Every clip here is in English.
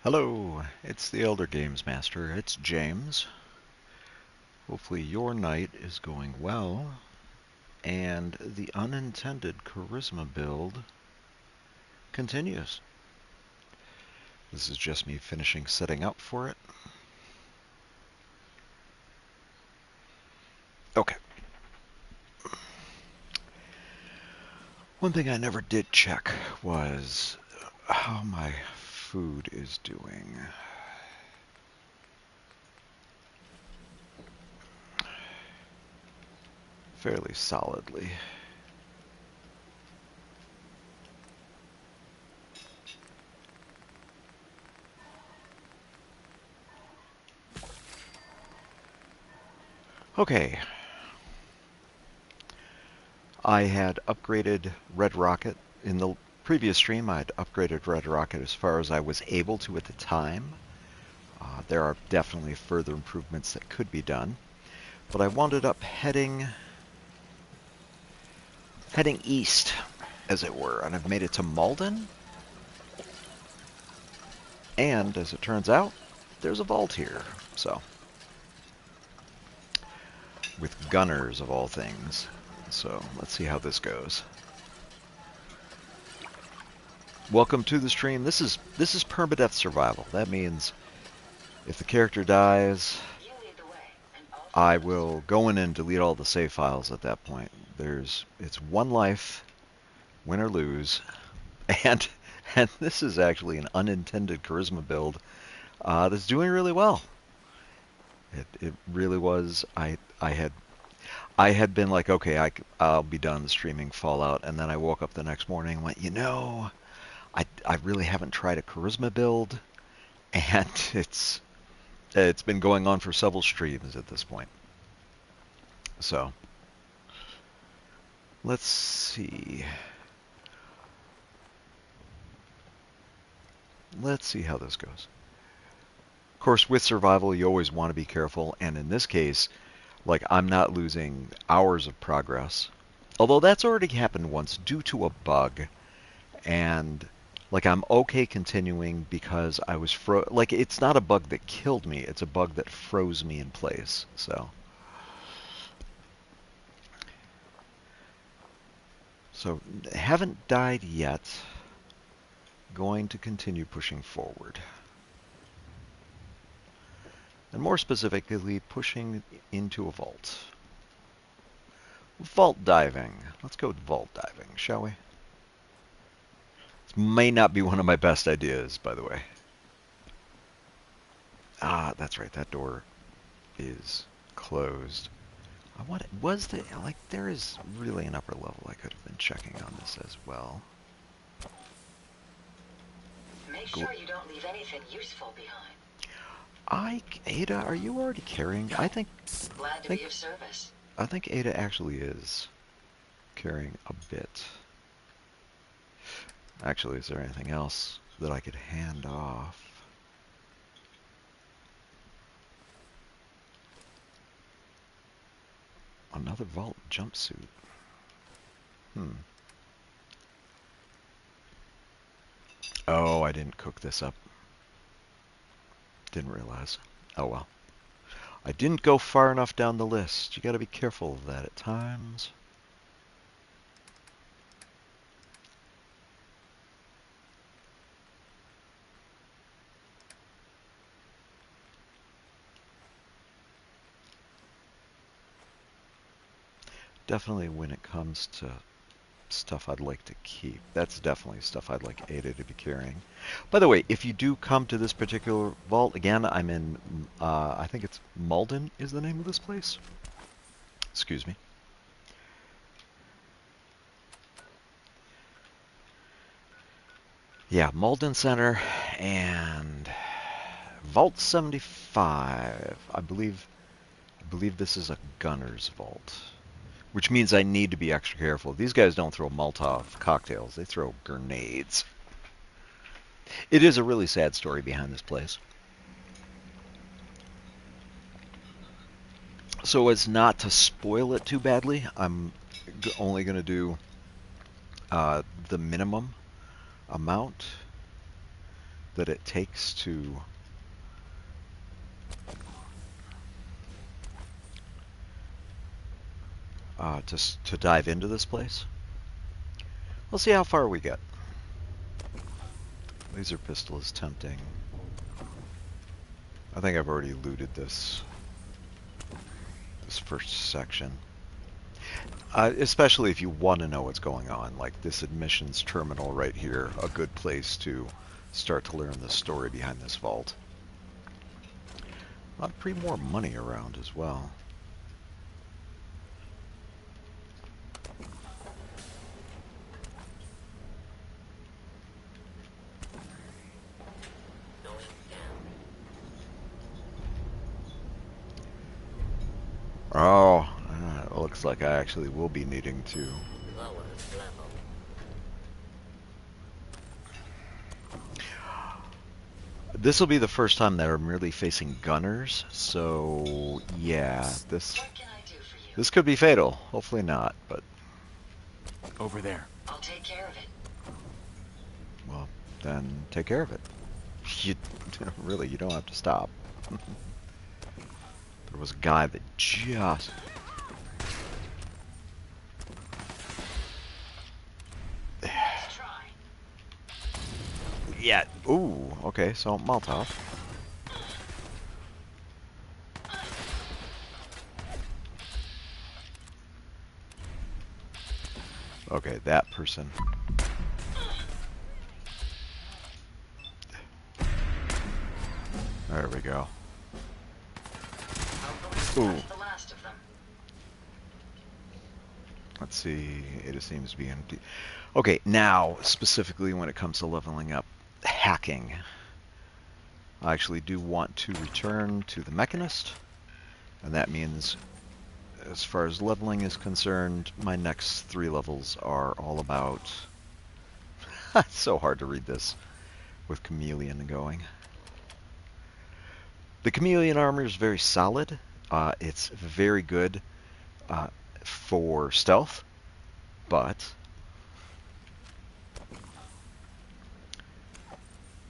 Hello, it's the Elder Games Master. It's James. Hopefully your night is going well, and the unintended charisma build continues. This is just me finishing setting up for it. Okay. One thing I never did check was how my food is doing. Fairly solidly. Okay. I had upgraded Red Rocket. In the previous stream, I'd upgraded Red Rocket as far as I was able to at the time. There are definitely further improvements that could be done. But I wound up heading east, as it were, and I've made it to Malden. And, as it turns out, there's a vault here, so. With gunners, of all things. So, let's see how this goes. Welcome to the stream. This is Permadeath survival. That means if the character dies, I will go in and delete all the save files at that point. It's one life, win or lose, and this is actually an unintended charisma build that's doing really well. It really was. I had been like, okay, I'll be done streaming Fallout, and then I woke up the next morning and went, I really haven't tried a charisma build, and it's been going on for several streams at this point. So, let's see. Let's see how this goes. Of course, with survival, you always want to be careful, and in this case, like, I'm not losing hours of progress. Although that's already happened once due to a bug, and like, I'm okay continuing because I was like, it's not a bug that killed me, it's a bug that froze me in place, so. So, haven't died yet. Going to continue pushing forward. And more specifically, pushing into a vault. Vault diving. Let's go vault diving, shall we? This may not be one of my best ideas, by the way. Ah, that's right, that door is closed. There is really an upper level I could have been checking on this as well. Make sure you don't leave anything useful behind. Ada, are you already carrying? I think... Glad to be of service. I think Ada actually is carrying a bit. Actually, is there anything else that I could hand off? Another vault jumpsuit. Oh, I didn't cook this up. Didn't realize. Oh well. I didn't go far enough down the list. You gotta be careful of that at times. Definitely when it comes to stuff I'd like to keep. That's definitely stuff I'd like Ada to be carrying. By the way, if you do come to this particular vault, again, I'm in, I think it's Malden is the name of this place. Excuse me. Yeah, Malden Center and Vault 75. I believe this is a gunner's vault. Which means I need to be extra careful. These guys don't throw Molotov cocktails. They throw grenades. It is a really sad story behind this place. So as not to spoil it too badly, I'm only going to do the minimum amount. that it takes to to dive into this place. We'll see how far we get. Laser pistol is tempting. I think I've already looted this first section. Especially if you want to know what's going on, like this admissions terminal right here, a good place to start to learn the story behind this vault. A lot of pretty more money around as well. Oh, it looks like I actually will be needing to. This will be the first time that I'm really facing gunners, so yeah, this could be fatal. Hopefully not, but over there. I'll take care of it. Well, then take care of it. You really, you don't have to stop. There was a guy that just... Let's try. Yeah. Ooh. Okay. So Molotov. Okay, that person. There we go. Ooh. That's the last of them. Let's see. It seems to be empty. Okay, now specifically when it comes to leveling up hacking, I actually do want to return to the Mechanist, and that means, as far as leveling is concerned, my next 3 levels are all about... It's so hard to read this with Chameleon going. The Chameleon armor is very solid. It's very good for stealth, but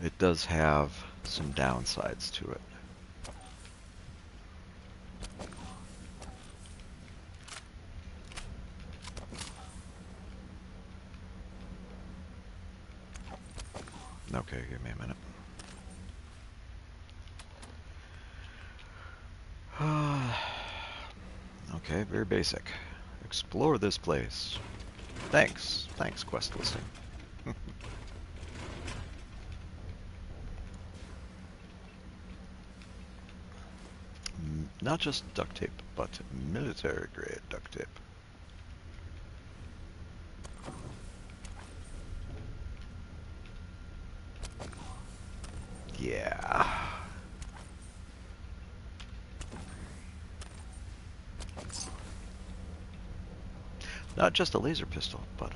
it does have some downsides to it. Okay, give me a minute. Okay, very basic. Explore this place. Thanks. Thanks, quest listing. Not just duct tape, but military grade duct tape. Yeah. Not just a laser pistol, but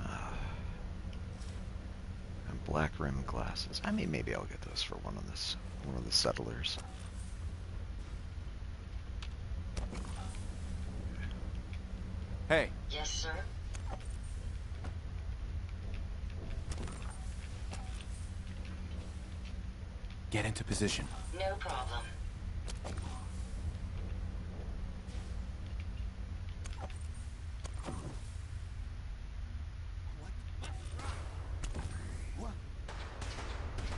and black rim glasses. I mean, maybe I'll get those for one of the settlers. Hey. Yes, sir. Get into position. No problem.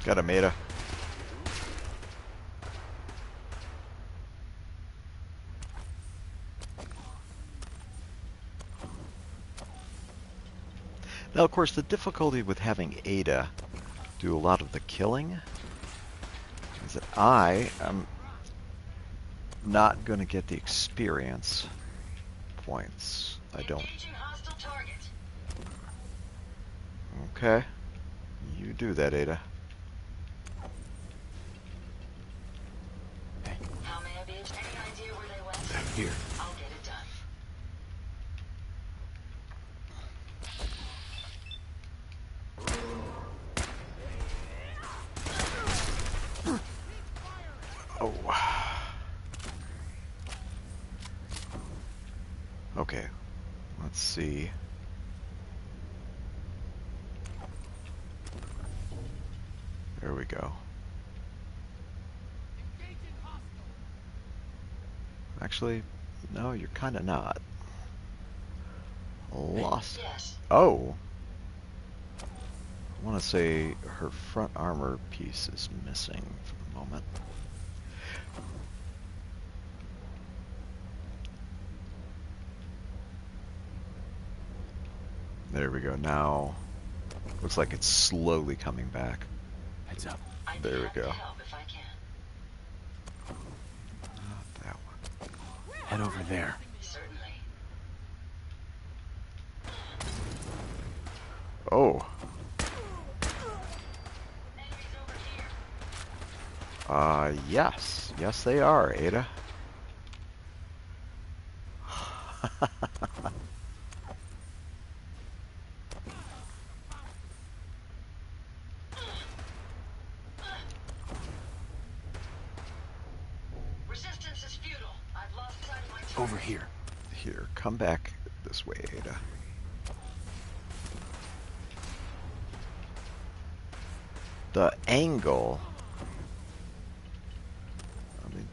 Got a Meta. Now, of course, the difficulty with having Ada do a lot of the killing is that I am not going to get the experience points. I don't. Engaging hostile target. Okay. You do that, Ada. Hey. How may I be? Any idea where they went? Here. I'll get it done. Oh. Okay. Let's see. There we go. Actually, no, you're kind of not. Lost. Yes. Oh. I want to say her front armor piece is missing for the moment. There we go. Now, looks like it's slowly coming back. Heads up. I'd be There we happy go. to help if I can. Not that one. Head over there. Certainly. Oh. Enemies over here. Yes. Yes, they are, Ada. Resistance is futile. I've lost sight of my target. Over here. Here, come back this way, Ada. The angle. I mean,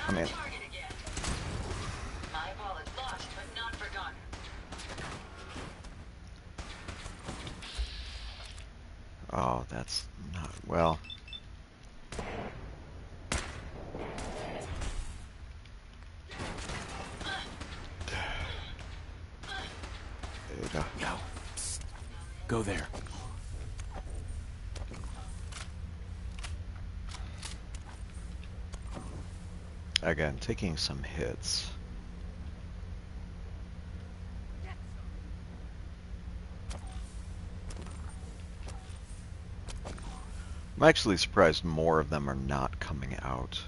I mean, Target again. My ball is lost, but not forgotten. oh, that's not well. Ada. Yo. Psst. Go there. Again, taking some hits. I'm actually surprised more of them are not coming out.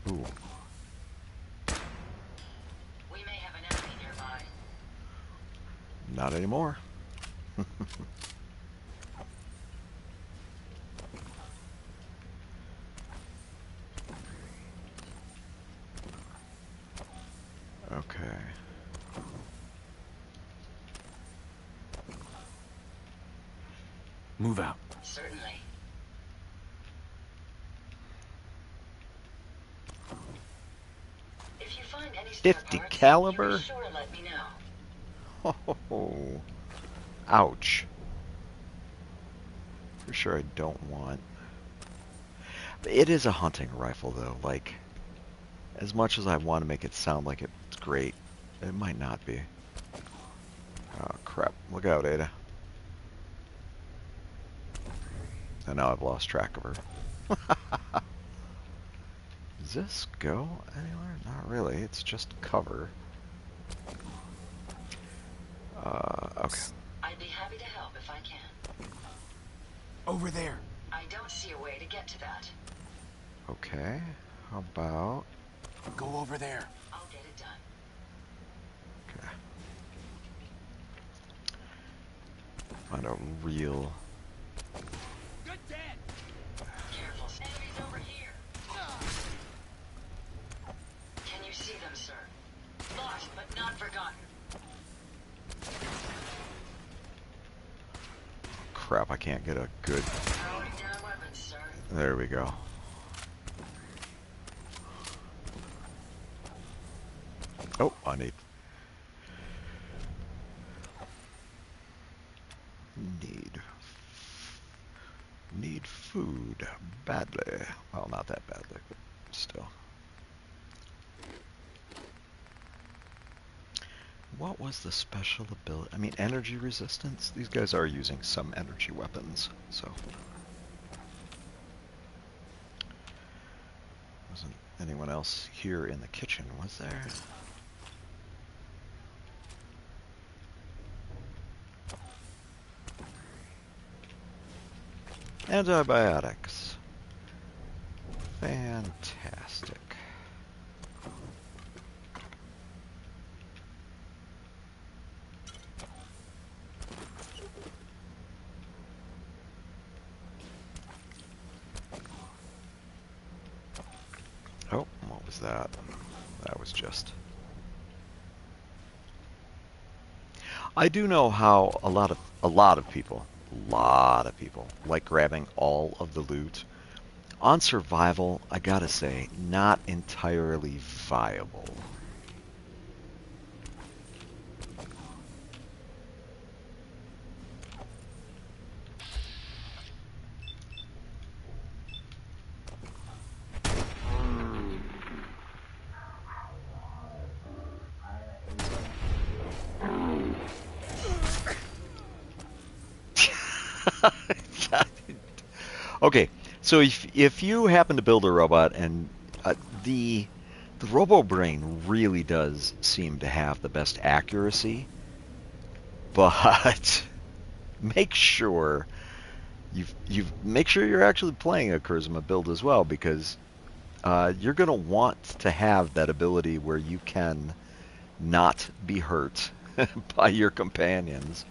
Ooh. We may have an enemy nearby. Not anymore. Okay. Move out. Certainly. If you find any spare 50 parts, caliber? you be sure to let me know. Oh, ouch. For sure I don't want. It is a hunting rifle though, like, as much as I want to make it sound like it's great, it might not be. Oh crap, look out, Ada. And now I've lost track of her. Does this go anywhere? Not really, it's just cover. Okay. I'd be happy to help if I can. Over there. I don't see a way to get to that. Okay, how about... Go over there. I'll get it done. Okay. Find a real... Careful, enemies over here. Can you see them, sir? Lost, but not forgotten. Crap, I can't get a good... Throwing down weapons, sir. There we go. Oh, I need food badly. Well, not that badly, but still. What was the special ability? I mean, energy resistance? These guys are using some energy weapons, so. Wasn't anyone else here in the kitchen, was there? Antibiotics. Fantastic. was that? That was just... I do know how a lot of people like grabbing all of the loot. On survival, I gotta say, not entirely viable. Okay, so if you happen to build a robot and the Robo Brain really does seem to have the best accuracy, but make sure you make sure you're actually playing a Charisma build as well, because you're going to want to have that ability where you can not be hurt by your companions.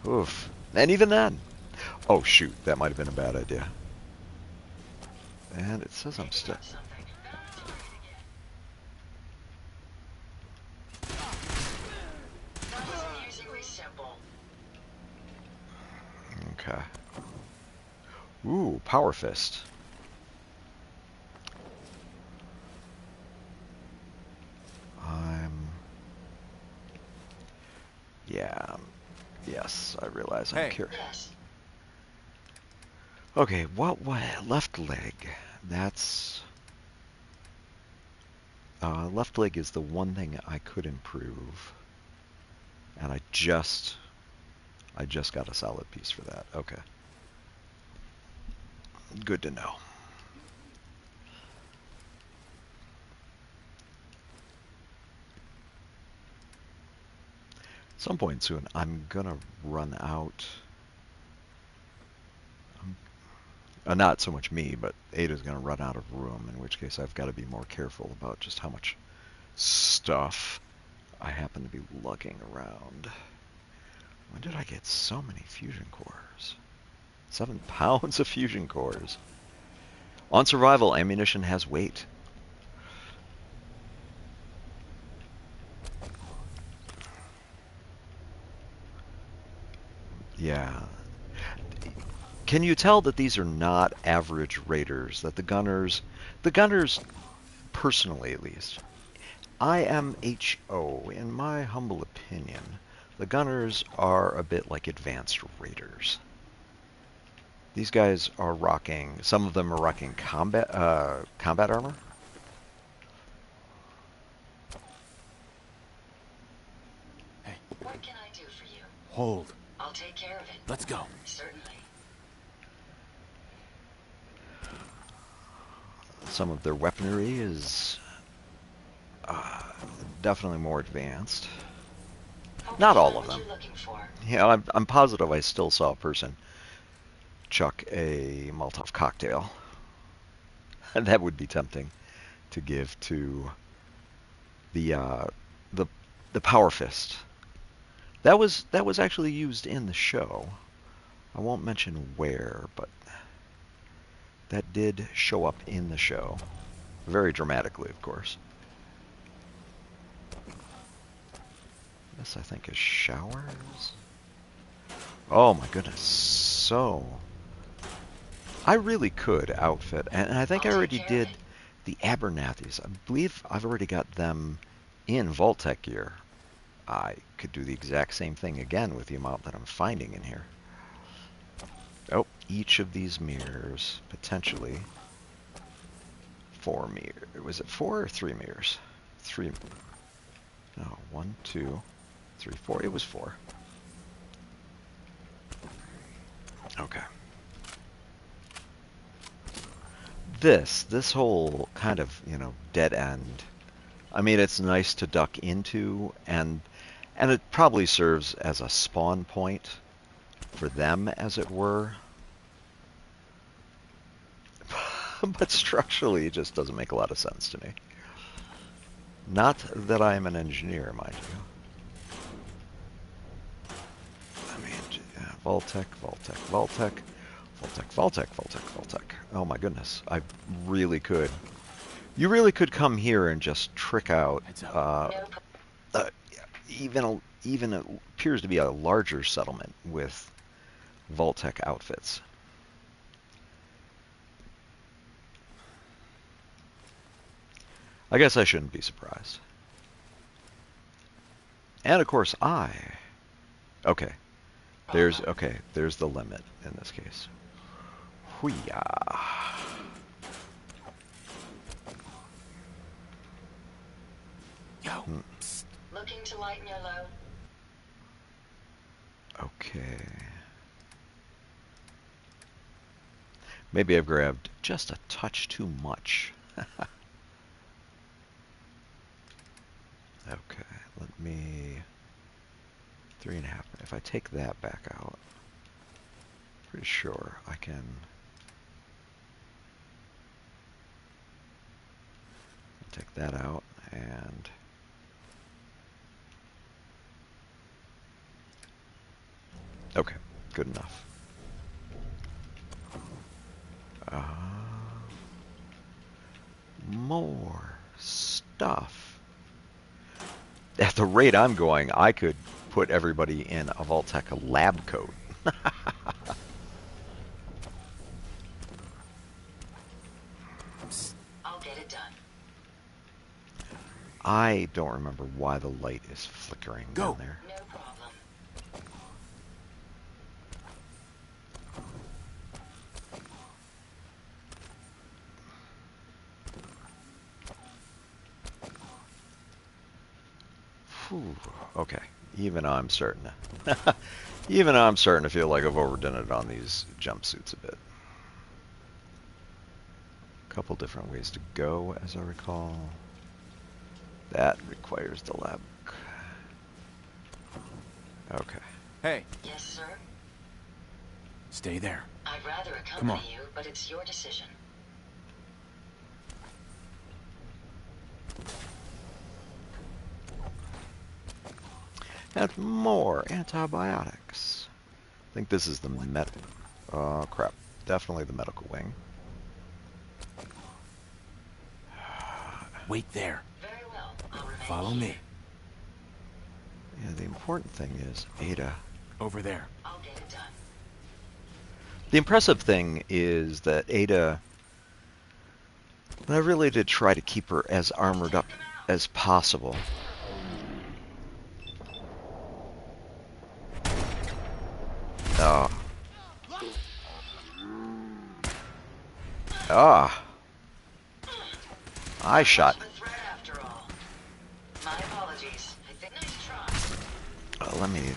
Oof. And even then, oh shoot, that might have been a bad idea. And it says I'm stuck. Okay. Ooh, Power Fist. Yeah. Yes, I realize I'm curious. Okay, what left leg? That's left leg is the one thing I could improve, and I just got a solid piece for that. Okay, good to know. At some point soon, I'm gonna run out. Not so much me, but Ada's gonna run out of room, in which case I've got to be more careful about just how much stuff I happen to be lugging around. When did I get so many fusion cores? 7 pounds of fusion cores. On survival, ammunition has weight. Yeah. Can you tell that these are not average raiders? That the gunners, personally at least, IMHO, in my humble opinion, the gunners are a bit like advanced raiders. These guys are rocking, some of them are rocking combat armor. Hey. What can I do for you? Hold. I'll take care of it. Let's go. Certainly. Some of their weaponry is definitely more advanced. Okay, Not all of what them. you looking for? Yeah, I'm positive I still saw a person chuck a Molotov cocktail. And that would be tempting to give to the Power Fist. That was actually used in the show. I won't mention where, but that did show up in the show. Very dramatically, of course. This, I think, is showers. Oh my goodness. So, I really could outfit, and I think I already did the Abernathys. I believe I've already got them in Vault-Tec gear. I could do the exact same thing again with the amount that I'm finding in here. Oh, each of these mirrors, potentially 4 mirrors. Was it 4 or 3 mirrors? 3. No, 1, 2, 3, 4. It was 4. Okay. This whole kind of, dead end. I mean, it's nice to duck into, and it probably serves as a spawn point for them, as it were. But structurally, it just doesn't make a lot of sense to me. Not that I'm an engineer, mind you. I mean, Vault-Tec, Vault-Tec, Vault-Tec, Vault-Tec, Vault-Tec, Vault-Tec, Vault-Tec. Oh my goodness, I really could You really could come here and just trick out Heads up. No uh, even it appears to be a larger settlement with Vault-Tec outfits. I guess I shouldn't be surprised. And of course okay, there's the limit in this case. Hoo-yah. Yo. looking to lighten your load. Okay. Maybe I've grabbed just a touch too much. Okay, let me... 3.5. If I take that back out, pretty sure I can... take that out and... Okay, good enough. More stuff. At the rate I'm going, I could put everybody in a Vault-Tec lab coat. I'll get it done. I don't remember why the light is flickering down there. No problem. Whew, okay, even I'm starting to, even I'm starting to feel like I've overdone it on these jumpsuits a bit. A couple different ways to go, as I recall. That requires the lab. Okay. Hey, Yes, sir. stay there. I'd rather Come on. accompany you, but it's your decision. And more antibiotics. I think this is the oh crap. Definitely the medical wing. Wait there. Very well. I'll remain Follow here. me. Yeah, the important thing is Ada. Over there. I'll get it done. The impressive thing is that Ada, I really did try to keep her as armored up as possible. Oh. Ah. I shot. The threat after all. My apologies. I think nice try. Let me... Good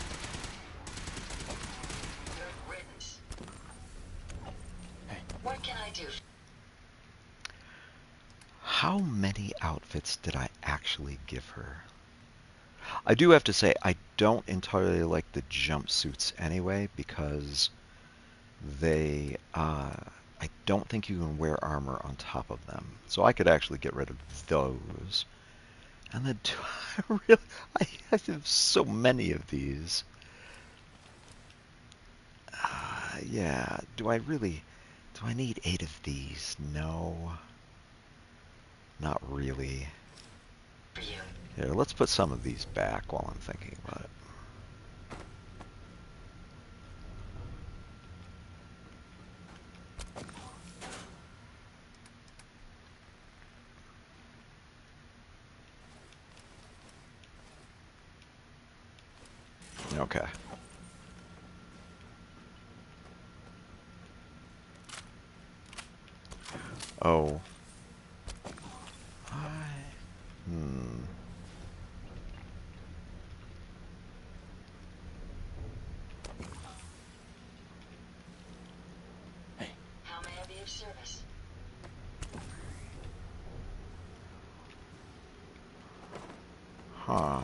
riddance. Hey. What can I do? How many outfits did I actually give her? I do have to say, I don't entirely like the jumpsuits anyway, because they, I don't think you can wear armor on top of them. So I could actually get rid of those. And then, I have so many of these. Yeah, do I need 8 of these? No. Not really. For you. Here, let's put some of these back while I'm thinking about it. Okay. Oh. Hmm. Hey. How may I be of service? Huh.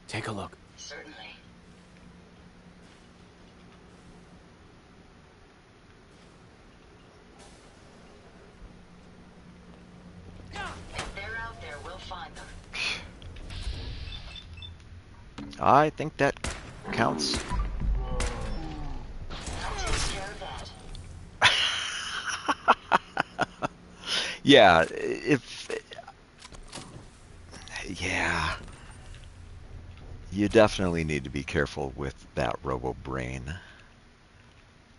Take a look. Certainly. If they're out there, we'll find them. I think that counts. That takes care of that. Yeah, if yeah, you definitely need to be careful with that Robo Brain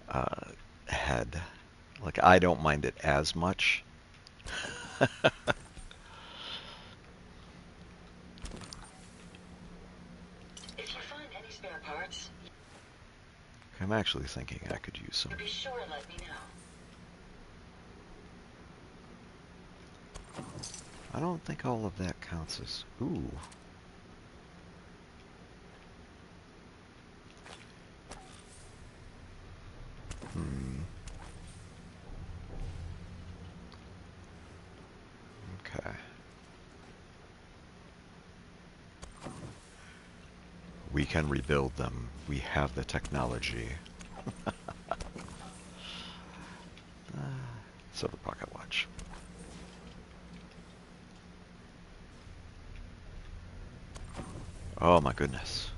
uh, head. Like I don't mind it as much. If you find any spare parts, I'm actually thinking I could use some. be sure and let me know. I don't think all of that counts as. Ooh. Hmm. Okay. We can rebuild them. We have the technology. Silver pocket watch. Oh my goodness.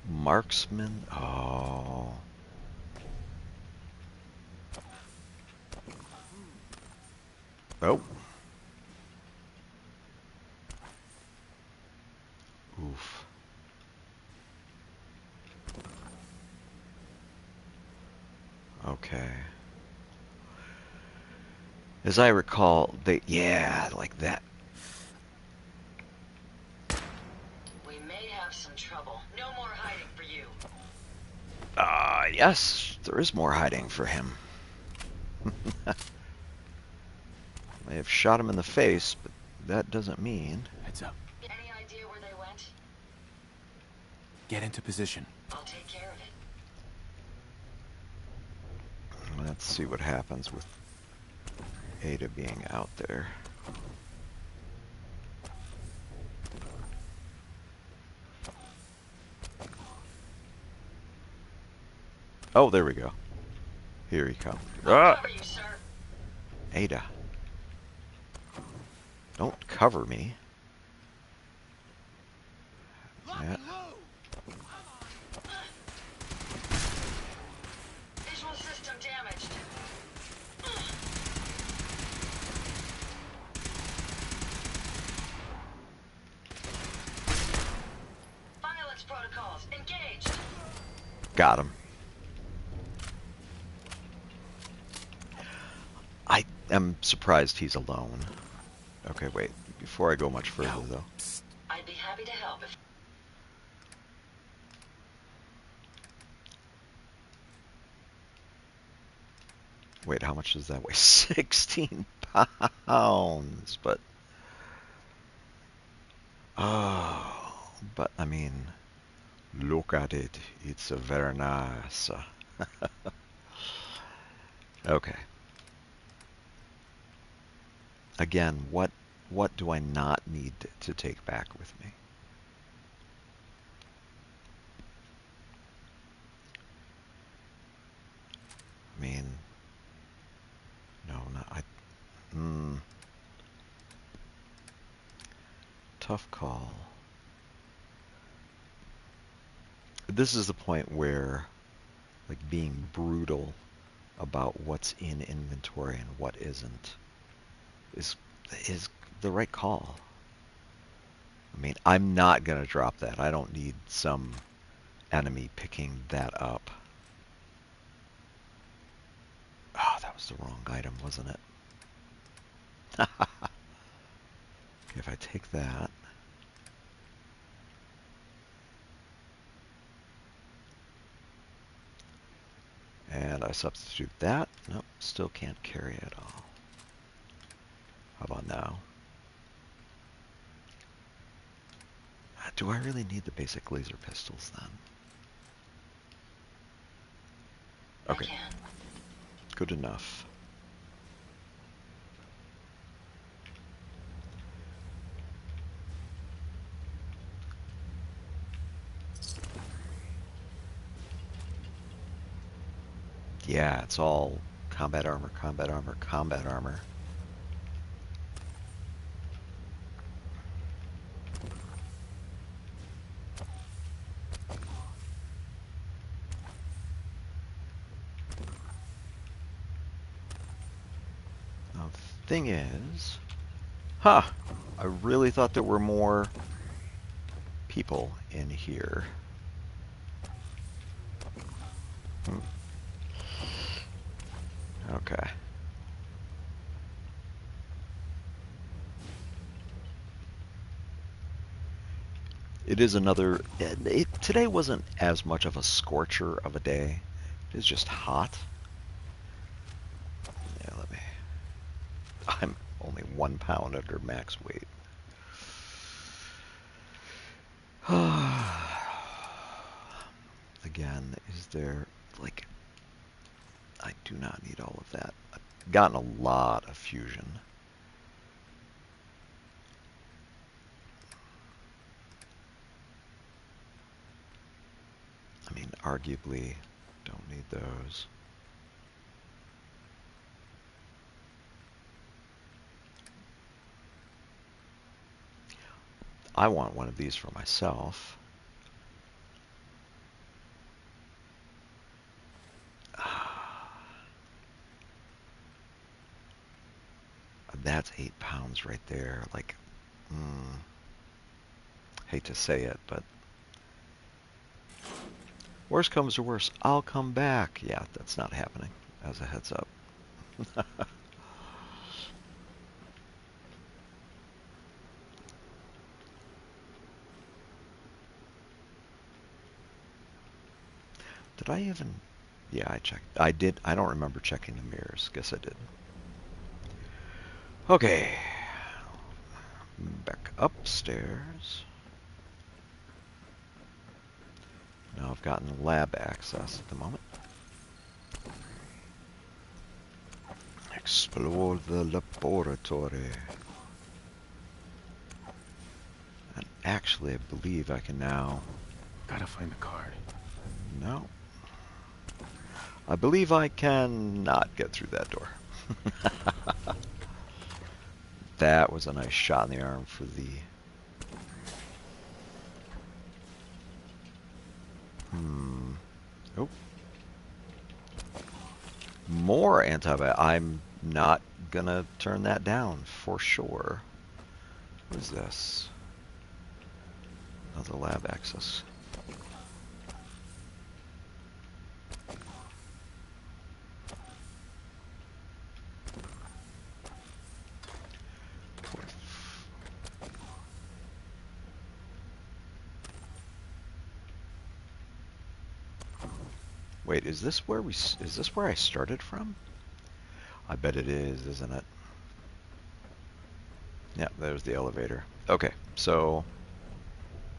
Marksman. Oh. Oh. Oof. Okay. As I recall, yeah, like that. We may have some trouble. No more hiding for you. Yes, there is more hiding for him. May have shot him in the face, but that doesn't mean. Heads up. Any idea where they went? Get into position. I'll take care of it. Let's see what happens with Ada being out there. Oh, there we go. Here he comes. I'll Ah! cover you, sir. Ada. Don't cover me. Yeah. Visual system damaged. Violence protocols engaged. Got him. I am surprised he's alone. Okay, wait. Before I go much further, though. I'd be happy to help if... Wait, how much does that weigh? 16 pounds. But, oh, but I mean, look at it. It's a very nice. Okay. Again, what do I not need to take back with me? I mean, no, not I. Tough call. This is the point where, like, being brutal about what's in inventory and what isn't is the right call. I mean, I'm not gonna drop that. I don't need some enemy picking that up. Oh, that was the wrong item, wasn't it? Okay, if I take that. And I substitute that. Nope, still can't carry it all. How about now? Do I really need the basic laser pistols then? Okay, I can. good enough. Yeah, it's all combat armor, combat armor, combat armor. Thing is, huh, I really thought there were more people in here. Okay. It is another... today wasn't as much of a scorcher of a day. It is just hot. Yeah, let me... I'm only 1 pound under max weight. Again, is there... like... I do not need all of that. I've gotten a lot of fusion. I mean, arguably, don't need those. I want one of these for myself. That's 8 pounds right there. Like, hate to say it, but worst comes to worst, I'll come back. Yeah, that's not happening, as a heads up. Did I even... Yeah, I checked. I did. I don't remember checking the mirrors. Guess I did. Okay. Back upstairs. Now I've gotten lab access at the moment. Explore the laboratory. And actually, I believe I can now... Gotta find the card. No. I believe I can not get through that door. That was a nice shot in the arm for the... Oh. More antibiotic. I'm not gonna turn that down for sure. What is this? Another lab access. Wait, is this where I started from? I bet it is, isn't it? Yeah, there's the elevator. Okay, so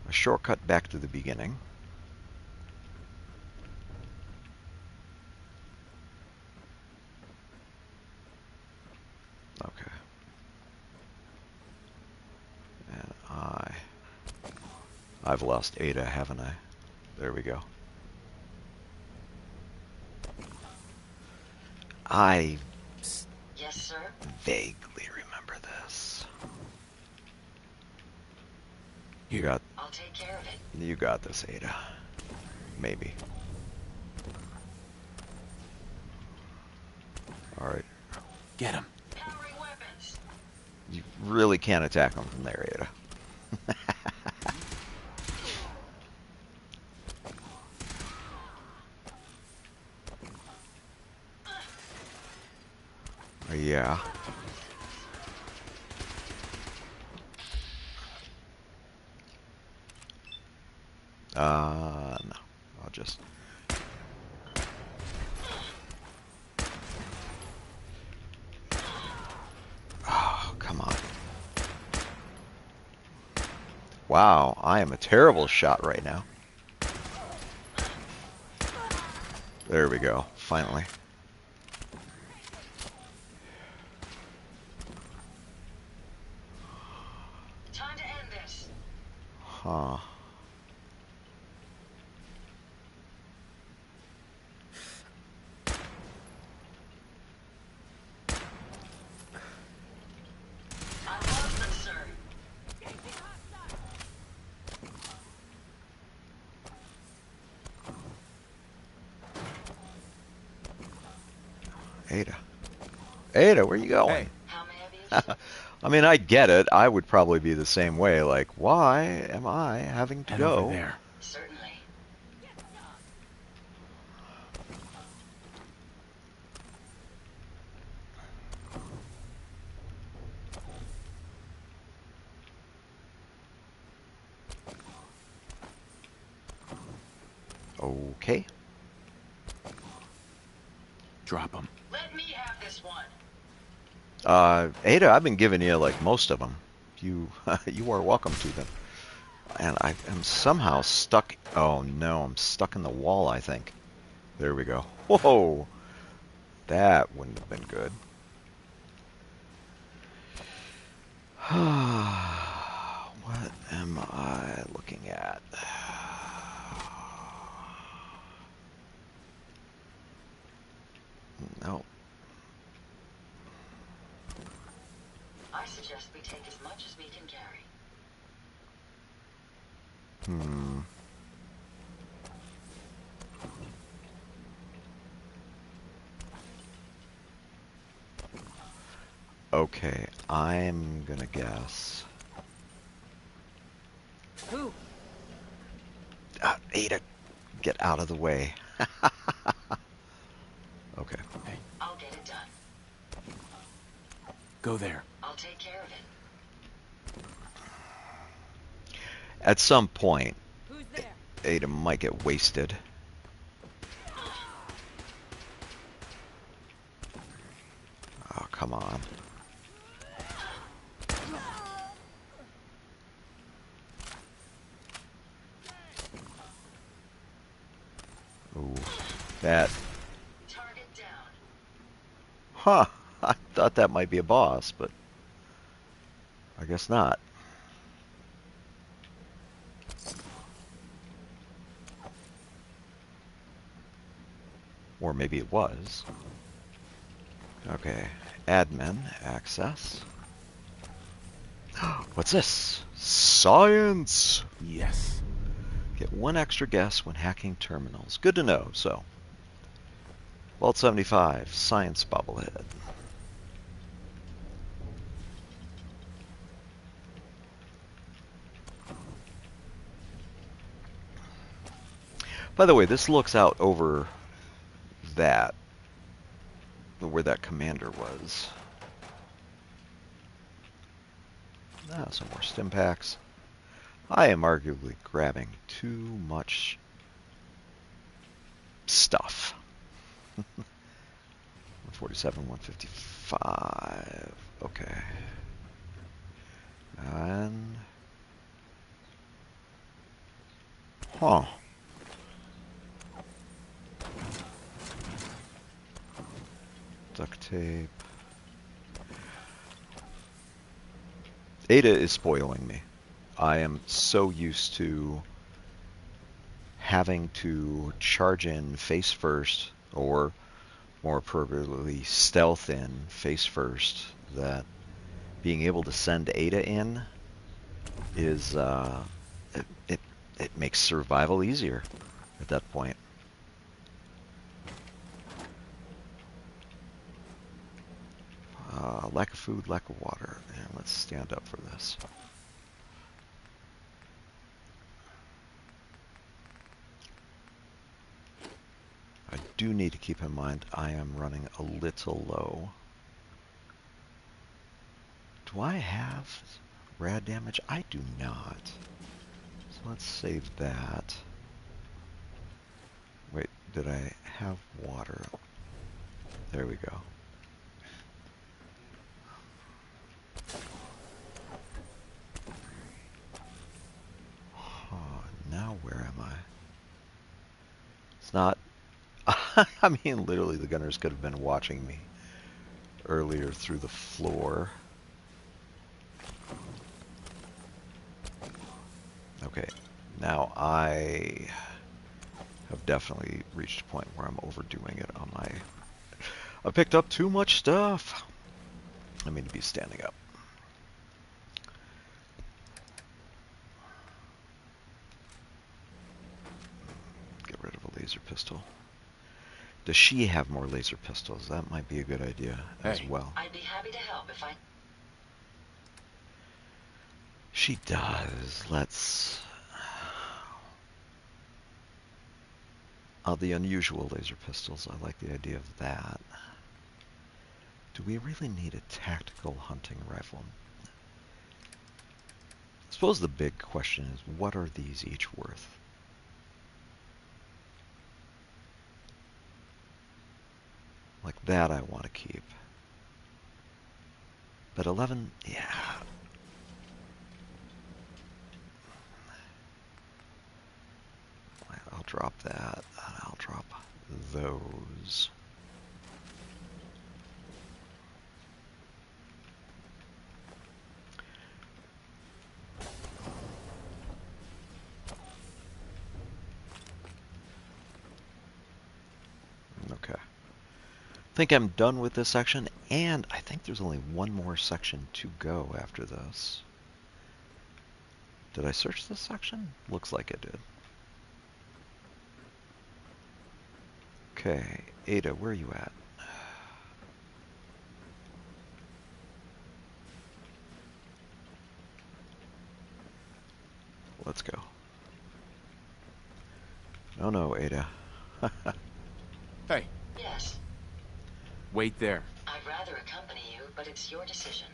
a shortcut back to the beginning. Okay. And I've lost Ada, haven't I? There we go. I Yes, sir. vaguely remember this. I'll take care of it. You got this, Ada. Maybe. All right. Get him. Powering weapons. You really can't attack him from there, Ada. Yeah. No. I'll just... Oh, come on. Wow, I am a terrible shot right now. There we go, finally. Time to end this. Huh. I lost them, sir. Ada. Ada, where you going? Hey. How may I mean, I get it. I would probably be the same way. Like, why am I having to Head over go? there. Certainly. Okay. Drop him. Let me have this one. Ada, I've been giving you like most of them. You, you are welcome to them. And I am somehow stuck. Oh no, I'm stuck in the wall, I think. There we go. Whoa! That wouldn't have been good. What am I looking at? No. I suggest we take as much as we can carry. Hmm. Okay, I'm gonna guess. Who? Ada, get out of the way. Okay. Hey, I'll get it done. go there. I'll take care of it. At some point, Who's there? Ada might get wasted. Oh, come on. Ooh, that. Target down. Huh. I thought that might be a boss, but I guess not. Or maybe it was. Okay. Admin access. What's this? Science! Yes. Get one extra guess when hacking terminals. Good to know, so. Vault 75, Science Bobblehead. By the way, this looks out over that, where that commander was. Ah, some more stim packs. I am arguably grabbing too much stuff. 147, 155. Okay. And... Huh. Duct tape. Ada is spoiling me. I am so used to having to charge in face first, or more appropriately stealth in face first, that being able to send Ada in is it makes survival easier at that point. Lack of food, lack of water. And let's stand up for this. I do need to keep in mind I am running a little low. Do I have rad damage? I do not. So let's save that. Wait, did I have water? There we go. Now where am I? It's not... I mean, literally the gunners could have been watching me earlier through the floor. Okay, now I have definitely reached a point where I'm overdoing it on my... I picked up too much stuff. I mean to be standing up. Get rid of a laser pistol. Does she have more laser pistols? That might be a good idea as Hey. well. I'd be happy to help if I... She does. Let's... the unusual laser pistols. I like the idea of that. Do we really need a tactical hunting rifle? I suppose the big question is, what are these each worth? Like that I want to keep. But 11, yeah. I'll drop that, and I'll drop those. Okay. I think I'm done with this section, and I think there's only one more section to go after this. Did I search this section? Looks like I did. Okay, Ada, where are you at? Let's go. No, no, Ada. Hey, Yes, wait there. I'd rather accompany you, but it's your decision.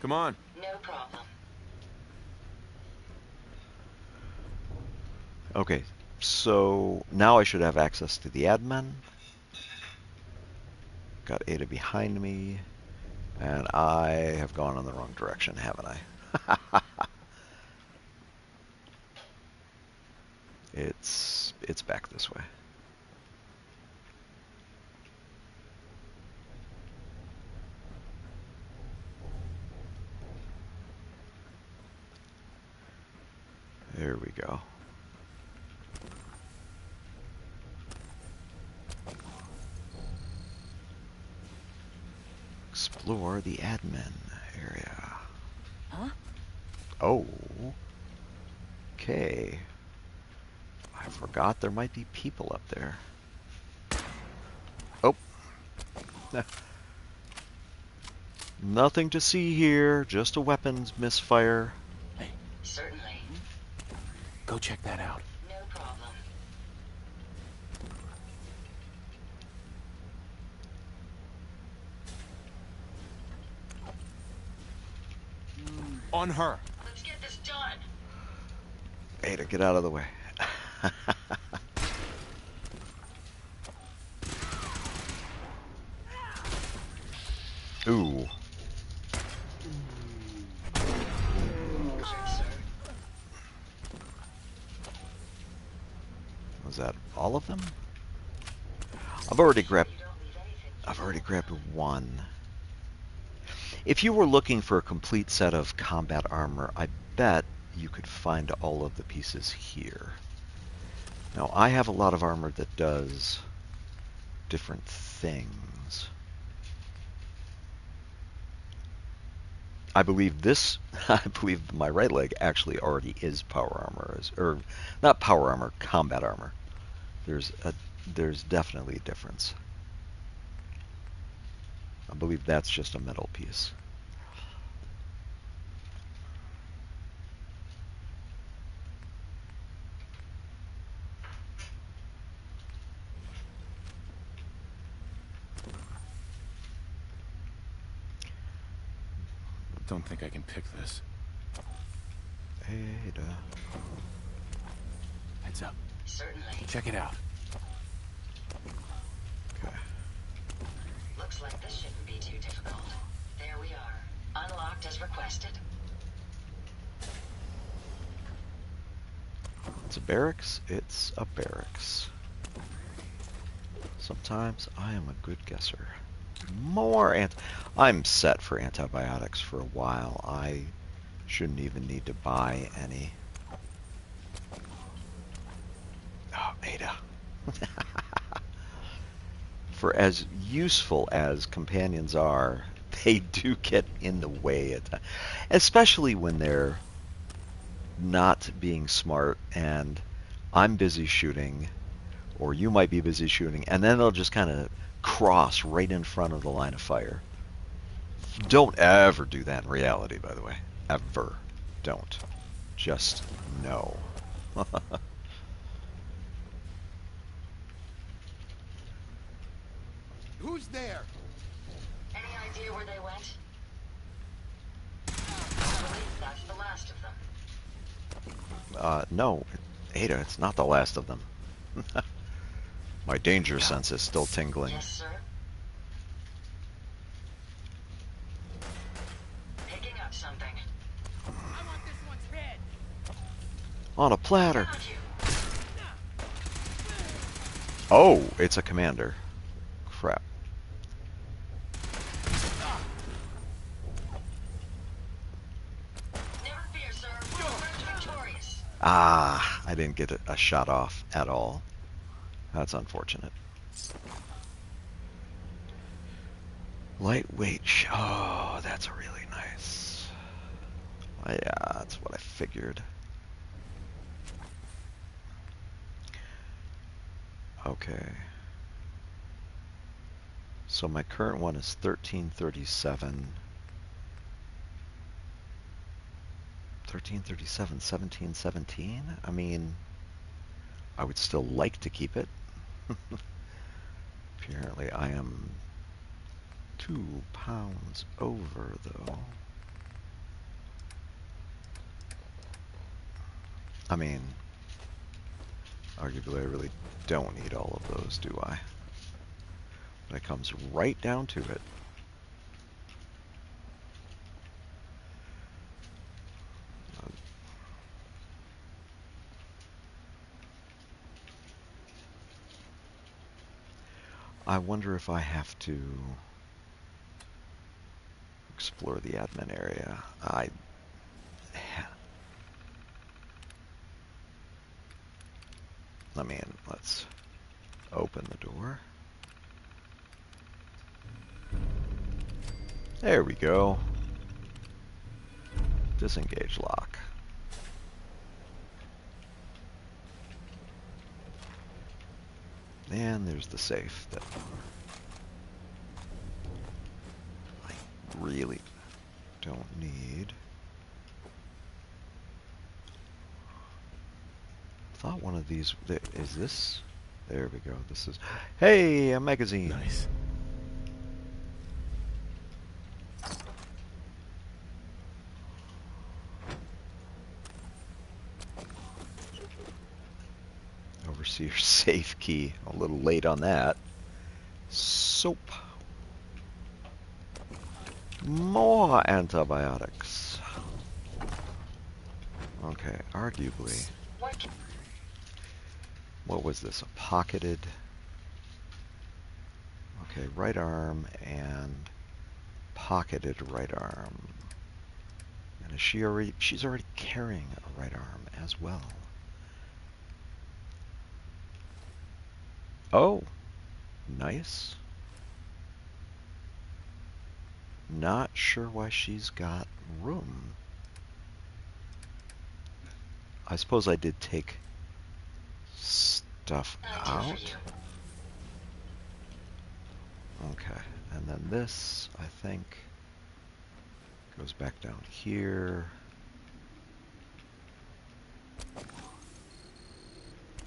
Come on. No problem. Okay, so now I should have access to the admin. Got Ada behind me, and I have gone in the wrong direction, haven't I? It's back this way. There we go. Explore the admin area. Huh? Oh. Okay. I forgot there might be people up there. Oh. Nothing to see here, just a weapons misfire. Hey, Certainly. go check that out. No problem. On her. Let's get this done. Ada, get out of the way. Ooh. Sir. Was that all of them? I've already grabbed You don't leave anything. I've already grabbed one. If you were looking for a complete set of combat armor, I bet you could find all of the pieces here. Now, I have a lot of armor that does different things. I believe this, I believe my right leg actually already is power armor, or not power armor, combat armor. There's definitely a difference. I believe that's just a metal piece. Don't think I can pick this. Ada. Heads up. Certainly. Check it out. Okay. Looks like this shouldn't be too difficult. There we are. Unlocked as requested. It's a barracks. It's a barracks. Sometimes I am a good guesser. I'm set for antibiotics for a while. I shouldn't even need to buy any. Oh, Ada. For as useful as companions are, they do get in the way at times. Especially when they're not being smart and I'm busy shooting, or you might be busy shooting, and then they'll just kind of cross right in front of the line of fire. Don't ever do that in reality, by the way. Ever. don't. Just no. Who's there? Any idea where they went? I believe that's the last of them. No, Ada, it's not the last of them. My danger sense is still tingling. Yes, sir. Picking up something. I want this one's head. On a platter. Found you. Oh, it's a commander. Crap. Never fear, sir. We're victorious. Ah, I didn't get a shot off at all. That's unfortunate. Lightweight. Oh, that's really nice. Yeah, that's what I figured. Okay. So my current one is 1337. 1337, 1717? I mean, I would still like to keep it. Apparently I am 2 pounds over, though. I mean, arguably I really don't need all of those, do I? When it comes right down to it. I wonder if I have to explore the admin area. Let's open the door. There we go. Disengage lock. And there's the safe that I really don't need. I thought one of these, is this? There we go. This is, hey, a magazine. Nice. Overseer safe key. A little late on that. Soap. More antibiotics. Okay, arguably. What was this? A pocketed. Okay, right arm and pocketed right arm. And is she already? She's already carrying a right arm as well. Oh, nice. Not sure why she's got room. I suppose I did take stuff out. Okay, and then this, I think, goes back down here.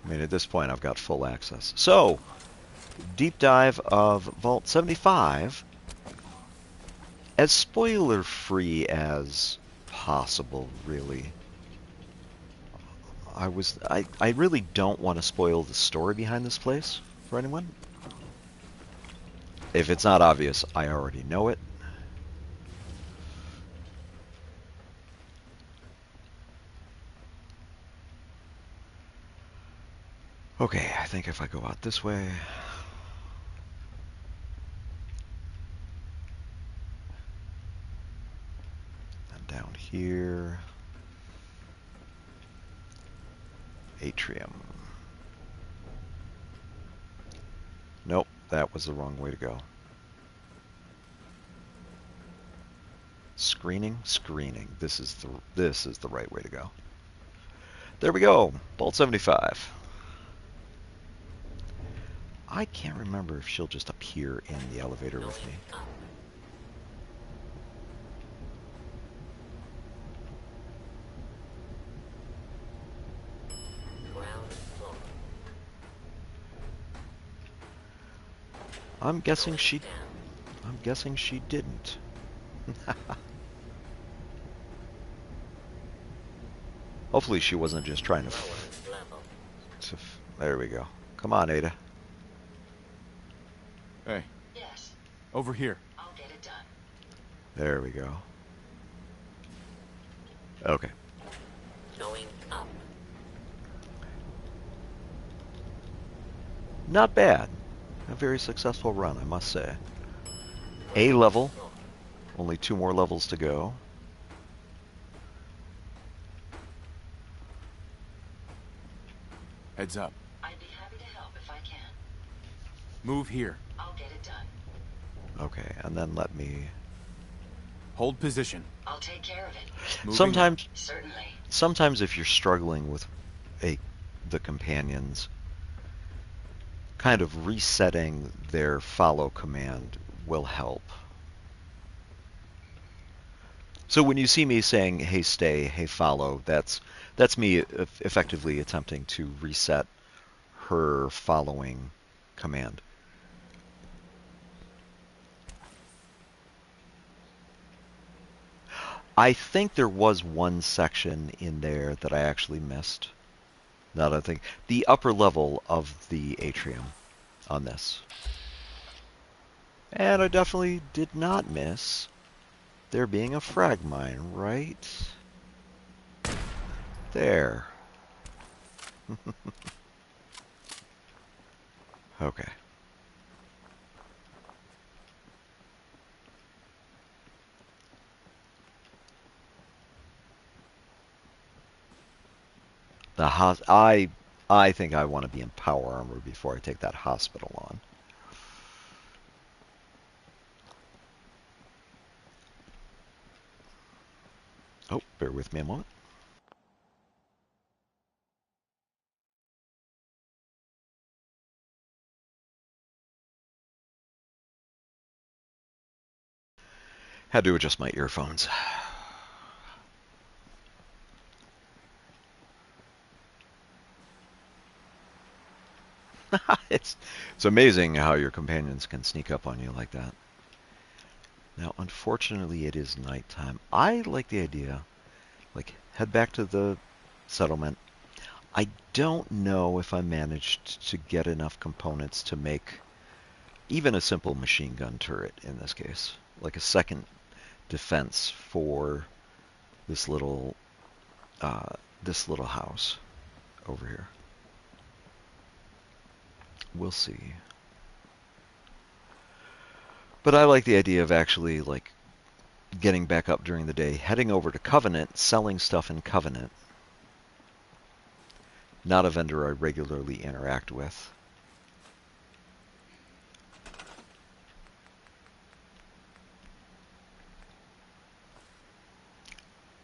I mean, at this point, I've got full access. So, deep dive of Vault 75, as spoiler-free as possible, really. I really don't want to spoil the story behind this place for anyone. If it's not obvious, I already know it. Okay, I think if I go out this way... and down here... Atrium. Nope, that was the wrong way to go. Screening? Screening. This is the right way to go. There we go. Vault 75. I can't remember if she'll just appear in the elevator with me. I'm guessing she didn't. Hopefully she wasn't just trying to there we go. Come on, Ada. Hey, Yes, over here. I'll get it done. There we go. Okay. Going up. Not bad. A very successful run, I must say. A level. Only 2 more levels to go. Heads up. I'd be happy to help if I can. Move here. I'll get it done. Okay, and then let me... Hold position. I'll take care of it. Moving Sometimes, Certainly. sometimes if you're struggling with the companions, kind of resetting their follow command will help. So when you see me saying, hey stay, hey follow, that's me effectively attempting to reset her following command. I think there was one section in there that I actually missed. Now that I think, the upper level of the atrium on this. And I definitely did not miss there being a frag mine right there. Okay. I think I want to be in power armor before I take that hospital on. Oh, bear with me a moment. Had to adjust my earphones. it's amazing how your companions can sneak up on you like that. Now, unfortunately, it is nighttime. I like the idea, like, head back to the settlement. I don't know if I managed to get enough components to make even a simple machine gun turret in this case, like a second defense for this little house over here. We'll see. But I like the idea of actually like getting back up during the day, heading over to Covenant, selling stuff in Covenant. Not a vendor I regularly interact with.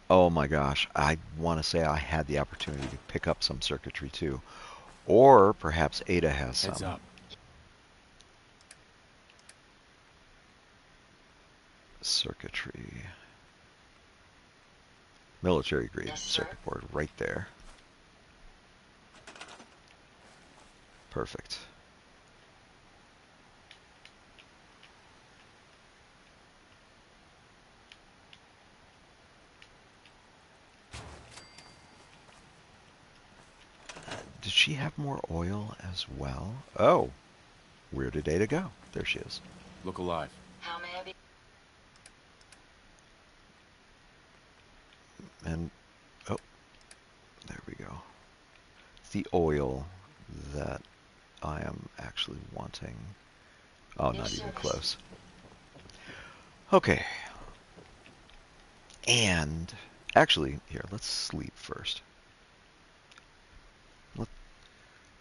Oh my gosh, I want to say I had the opportunity to pick up some circuitry too. Or perhaps Ada has some. Heads up. Circuitry. Military grade Yes, sir. circuit board right there. Perfect. Did she have more oil as well? Oh, where did Ada go? There she is. Look alive. How may I be? And, oh, there we go. The oil that I am actually wanting. Oh, not even close. Okay. And, actually, here, let's sleep first. Let's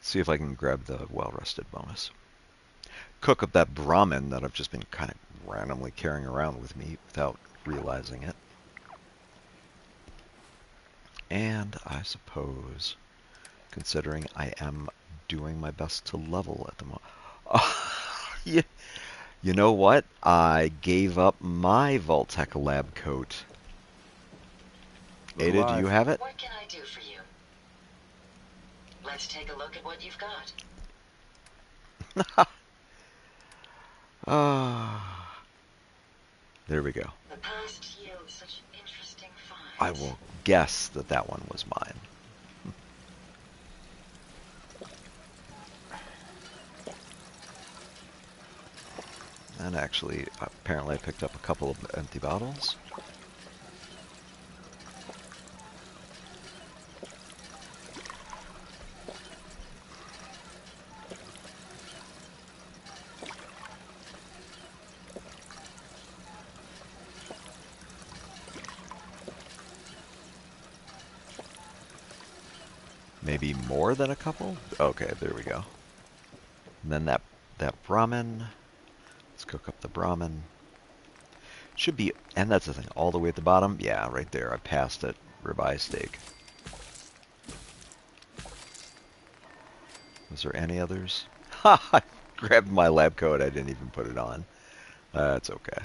see if I can grab the well-rested bonus. Cook up that Brahmin that I've just been kind of randomly carrying around with me without realizing it. And I suppose, considering I am doing my best to level at the moment. Oh, yeah. You know what? I gave up my Vault-Tec lab coat. Look Ada, do alive. you have it? What can I do for you? Let's take a look at what you've got. Ah, there we go. The past yields such interesting I finds. will guess that that one was mine. And actually, apparently I picked up a couple of empty bottles. Maybe more than a couple? Okay, there we go. And then that Brahmin. Let's cook up the Brahmin. Should be, and that's the thing, all the way at the bottom? Yeah, right there. I passed it. Ribeye steak. Was there any others? Ha! I grabbed my lab coat. I didn't even put it on. That's okay.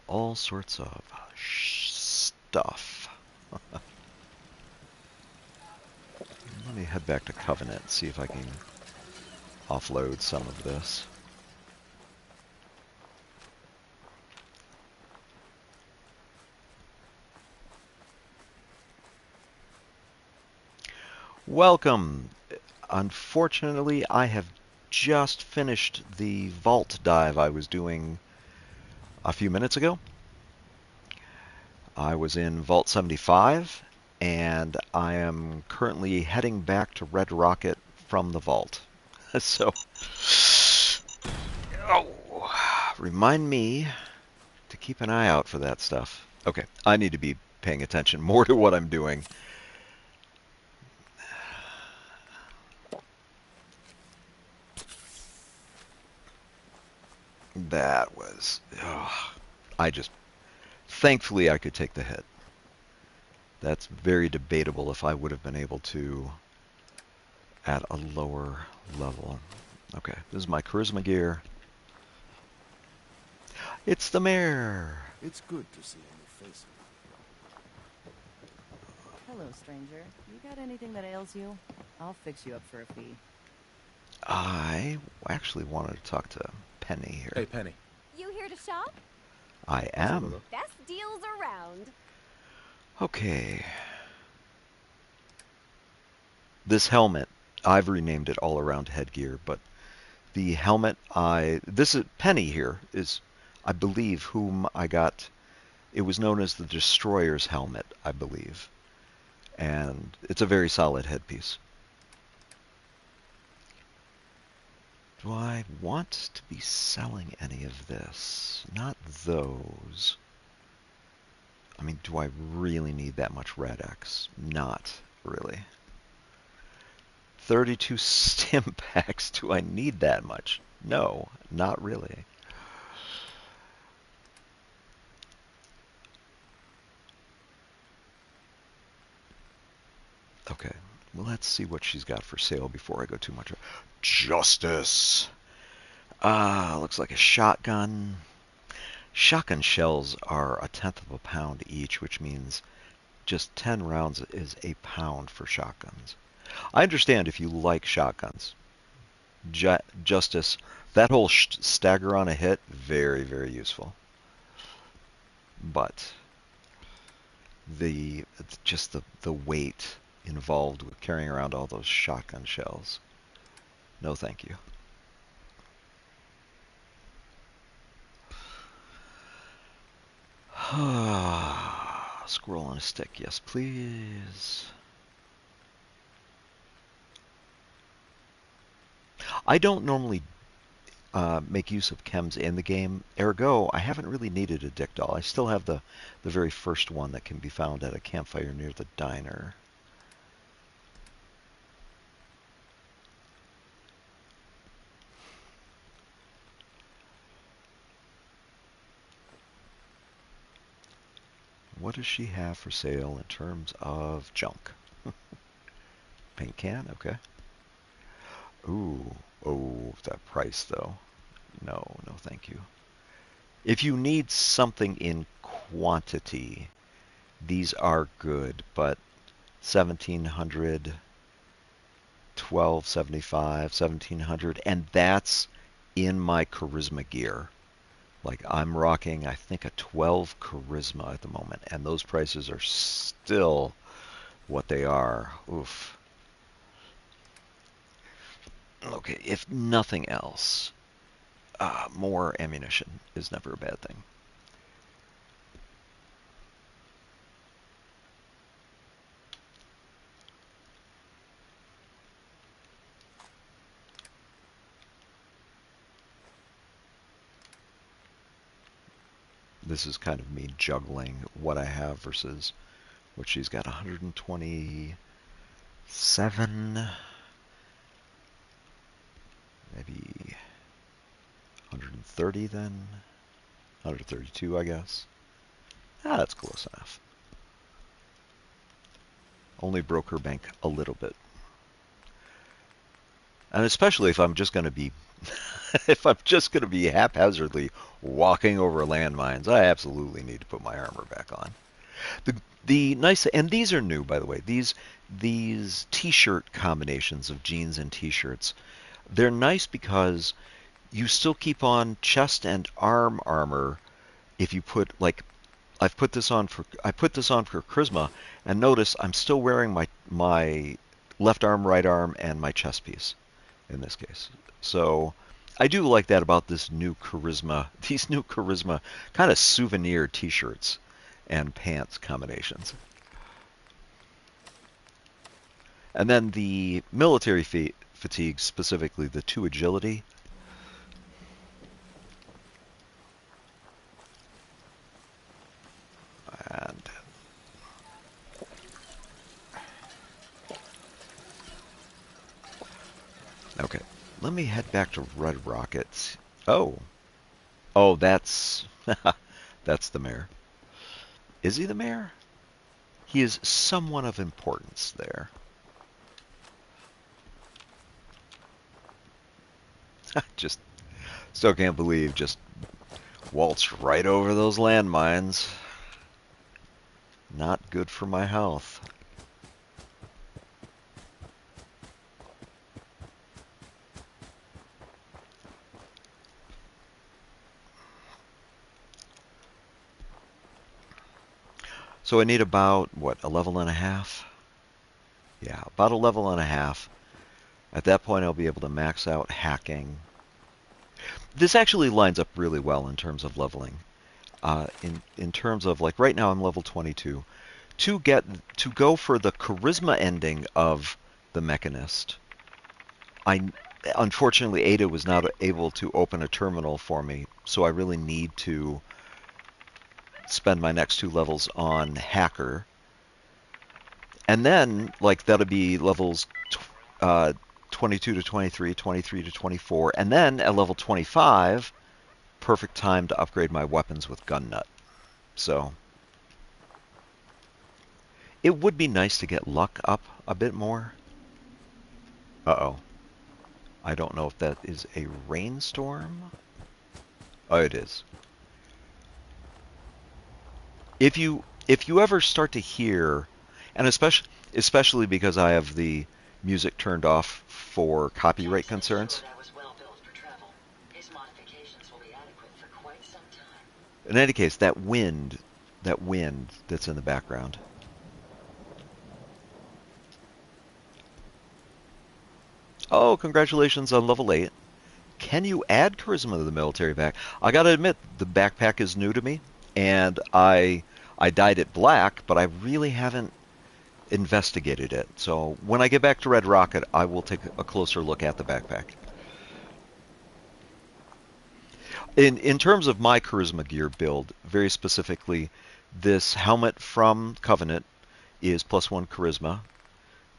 All sorts of stuff. Let me head back to Covenant and see if I can offload some of this. Welcome. Unfortunately, I have just finished the vault dive I was doing a few minutes ago. I was in Vault 75, and I am currently heading back to Red Rocket from the vault. So, remind me to keep an eye out for that stuff. Okay, I need to be paying attention more to what I'm doing. That was... I just... Thankfully, I could take the hit. That's very debatable if I would have been able to at a lower level. Okay, this is my charisma gear. It's the mayor. It's good to see a new face. Hello, stranger. You got anything that ails you? I'll fix you up for a fee. I actually wanted to talk to Penny here. Hey, Penny. You here to shop? I am. Best deals around. Okay. This helmet, I've renamed it all around headgear, but the helmet this is Penny here is, I believe, whom I got. It was known as the Destroyer's helmet, I believe. And it's a very solid headpiece. Do I want to be selling any of this? Not those. I mean, do I really need that much Red X? Not really. 32 stim packs. Do I need that much? No, not really. Okay, well, let's see what she's got for sale before I go too much. Justice. Looks like a shotgun. Shotgun shells are 1/10 of a pound each, which means just 10 rounds is a pound for shotguns. I understand if you like shotguns. Justice, that whole stagger on a hit, very, very useful. But just the weight involved with carrying around all those shotgun shells. No, thank you. Squirrel on a stick, yes, please. I don't normally make use of chems in the game. Ergo, I haven't really needed a dick doll. I still have the very first one that can be found at a campfire near the diner. What does she have for sale in terms of junk? Paint can, okay. Ooh, Oh, that price though. No, no, thank you. If you need something in quantity, these are good, but 1700, 1275, 1700, and that's in my charisma gear. Like I'm rocking, I think, a 12 charisma at the moment, and those prices are still what they are. Oof. Okay, if nothing else, more ammunition is never a bad thing. This is kind of me juggling what I have versus what she's got. 127, maybe 130 then. 132, I guess. That's close enough. Only broke her bank a little bit. And especially if I'm just going to be if I'm just going to be haphazardly walking over landmines, I absolutely need to put my armor back on. The nice, and these are new, by the way. These t-shirt combinations of jeans and t-shirts, they're nice because you still keep on chest and arm armor if you put like I put this on for charisma, and notice I'm still wearing my left arm, right arm, and my chest piece in this case. So I do like that about this new charisma, these new charisma kind of souvenir t-shirts and pants combinations. And then the military fatigue, specifically the 2 agility. And okay, let me head back to Red Rockets. Oh, oh, that's that's the mayor. Is he the mayor? He is someone of importance there. Just still can't believe just waltzed right over those landmines. Not good for my health. So I need about, what, a level and a half? Yeah, about a level and a half. At that point, I'll be able to max out hacking. This actually lines up really well in terms of leveling. In terms of, like, right now I'm level 22. To go for the charisma ending of the Mechanist, unfortunately Ada was not able to open a terminal for me, so I really need to spend my next 2 levels on Hacker. And then, like, that'll be levels 22 to 23, 23 to 24, and then at level 25, perfect time to upgrade my weapons with Gun Nut. So it would be nice to get luck up a bit more. Uh-oh. I don't know if that is a rainstorm. Oh, it is. If you ever start to hear, and especially because I have the music turned off for copyright concerns. In any case, that wind that's in the background. Oh, congratulations on level 8. Can you add charisma to the military back? I gotta admit, the backpack is new to me, and I dyed it black, but I really haven't investigated it. So when I get back to Red Rocket, I will take a closer look at the backpack. In terms of my charisma gear build, very specifically, this helmet from Covenant is +1 charisma.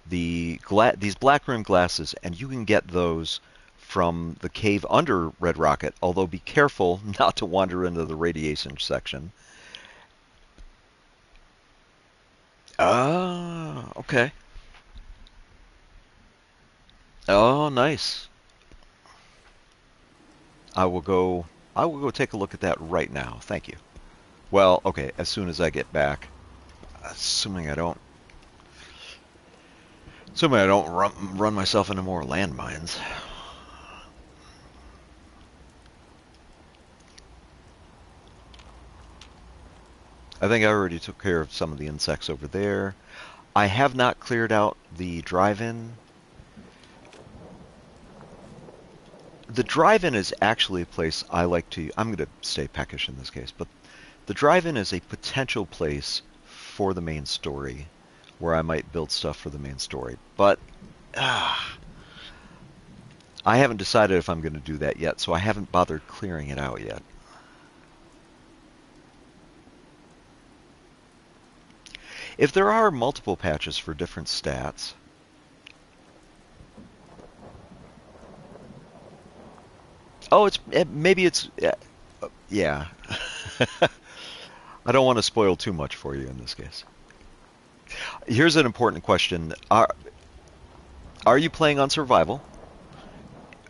These black rim glasses, and you can get those from the cave under Red Rocket, although be careful not to wander into the radiation section. Ah, okay. Oh, nice. I will go. I will go take a look at that right now. Thank you. Well, okay. As soon as I get back, assuming I don't, run myself into more landmines. I think I already took care of some of the insects over there. I have not cleared out the drive-in. The drive-in is actually a place I like to... I'm going to stay peckish in this case, but the drive-in is a potential place for the main story where I might build stuff for the main story. But I haven't decided if I'm going to do that yet, so I haven't bothered clearing it out yet. If there are multiple patches for different stats, maybe it's yeah. I don't want to spoil too much for you in this case. Here's an important question: Are you playing on survival?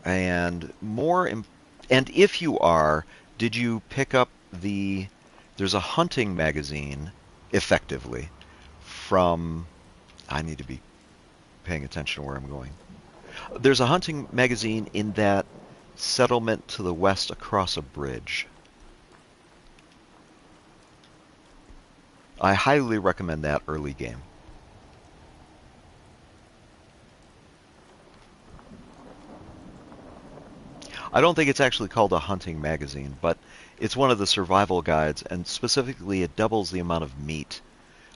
And and if you are, did you pick up there's a hunting magazine, effectively, from... I need to be paying attention to where I'm going. There's a hunting magazine in that settlement to the west across a bridge. I highly recommend that early game. I don't think it's actually called a hunting magazine, but it's one of the survival guides, and specifically it doubles the amount of meat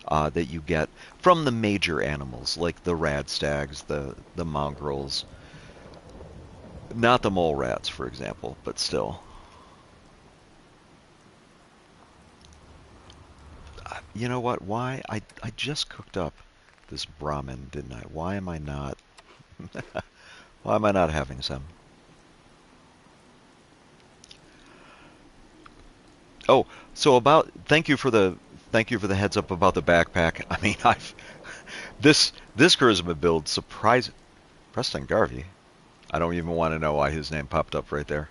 that you get from the major animals, like the radstags, the mongrels. Not the mole rats, for example, but still. You know what? Why? I just cooked up this Brahmin, didn't I? Why am I not... Why am I not having some? Oh, so thank you for the heads up about the backpack. I mean, this charisma build surprised Preston Garvey. I don't even want to know why his name popped up right there.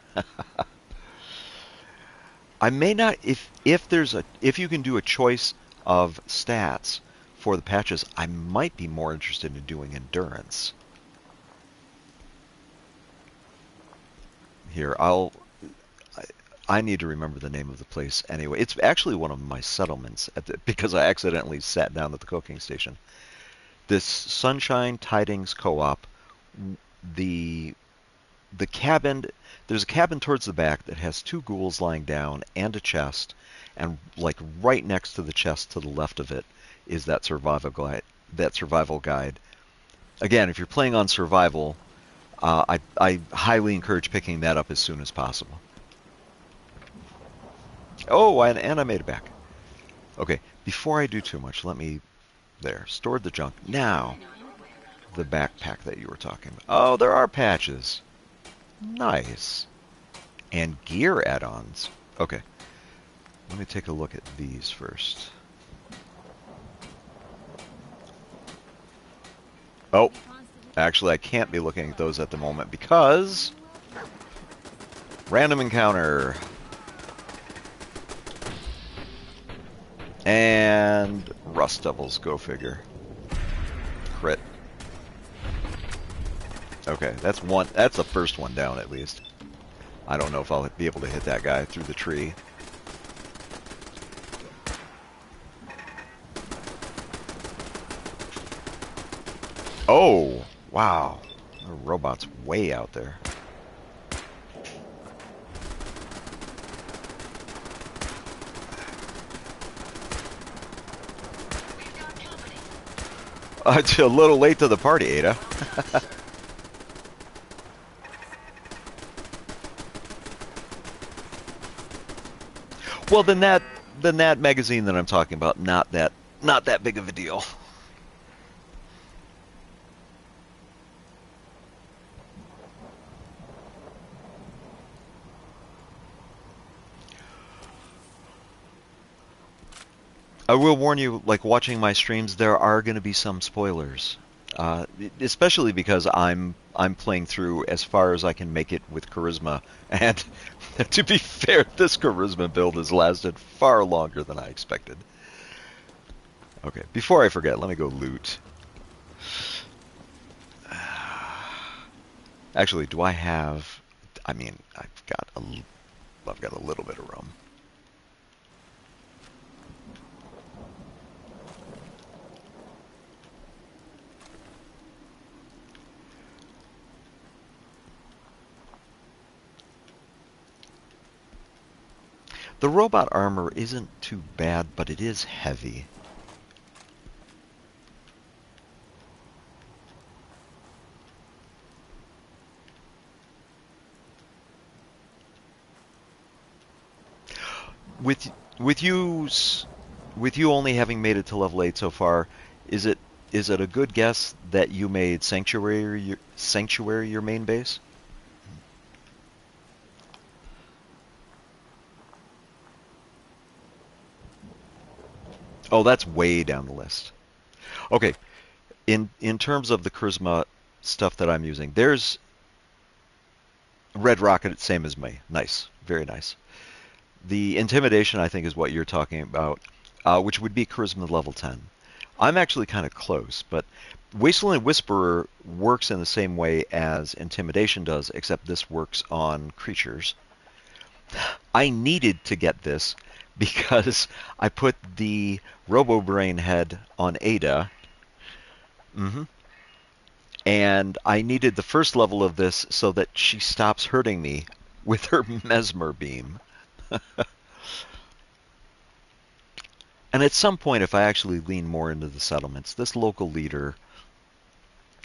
I may not, if you can do a choice of stats for the patches, I might be more interested in doing endurance. Here, I need to remember the name of the place anyway. It's actually one of my settlements because I accidentally sat down at the cooking station. This Sunshine Tidings Co-op, the cabin, there's a cabin towards the back that has two ghouls lying down and a chest, and like right next to the chest to the left of it is that survival guide. Again, if you're playing on survival, I highly encourage picking that up as soon as possible. Oh, and I made it back. Okay, before I do too much, stored the junk. Now, the backpack that you were talking about. Oh, there are patches. Nice. And gear add-ons. Okay, let me take a look at these first. Oh, actually I can't be looking at those at the moment because... Random encounter. And Rust Devils, go figure. Crit. Okay, that's the first one down at least. I don't know if I'll be able to hit that guy through the tree. Oh, wow. The robot's way out there. It's a little late to the party, Ada. Well, then that magazine that I'm talking about, not that big of a deal. I will warn you, like watching my streams, there are going to be some spoilers. Especially because I'm playing through as far as I can make it with charisma, and to be fair, this charisma build has lasted far longer than I expected. Okay, before I forget, let me go loot. Actually, do I have? I mean, I've got a little bit of room. The robot armor isn't too bad, but it is heavy. With with you with you only having made it to level 8 so far, is it a good guess that you made Sanctuary your main base? Oh, that's way down the list. Okay, in terms of the charisma stuff that I'm using, there's Red Rocket, same as me. Nice, very nice. The intimidation, I think, is what you're talking about, which would be charisma level 10. I'm actually kind of close, but Wasteland Whisperer works in the same way as intimidation does, except this works on creatures. I needed to get this because I put the Robo Brain head on Ada. hmm And I needed the first level of this so that she stops hurting me with her mesmer beam. And at some point, if I actually lean more into the settlements, this local leader.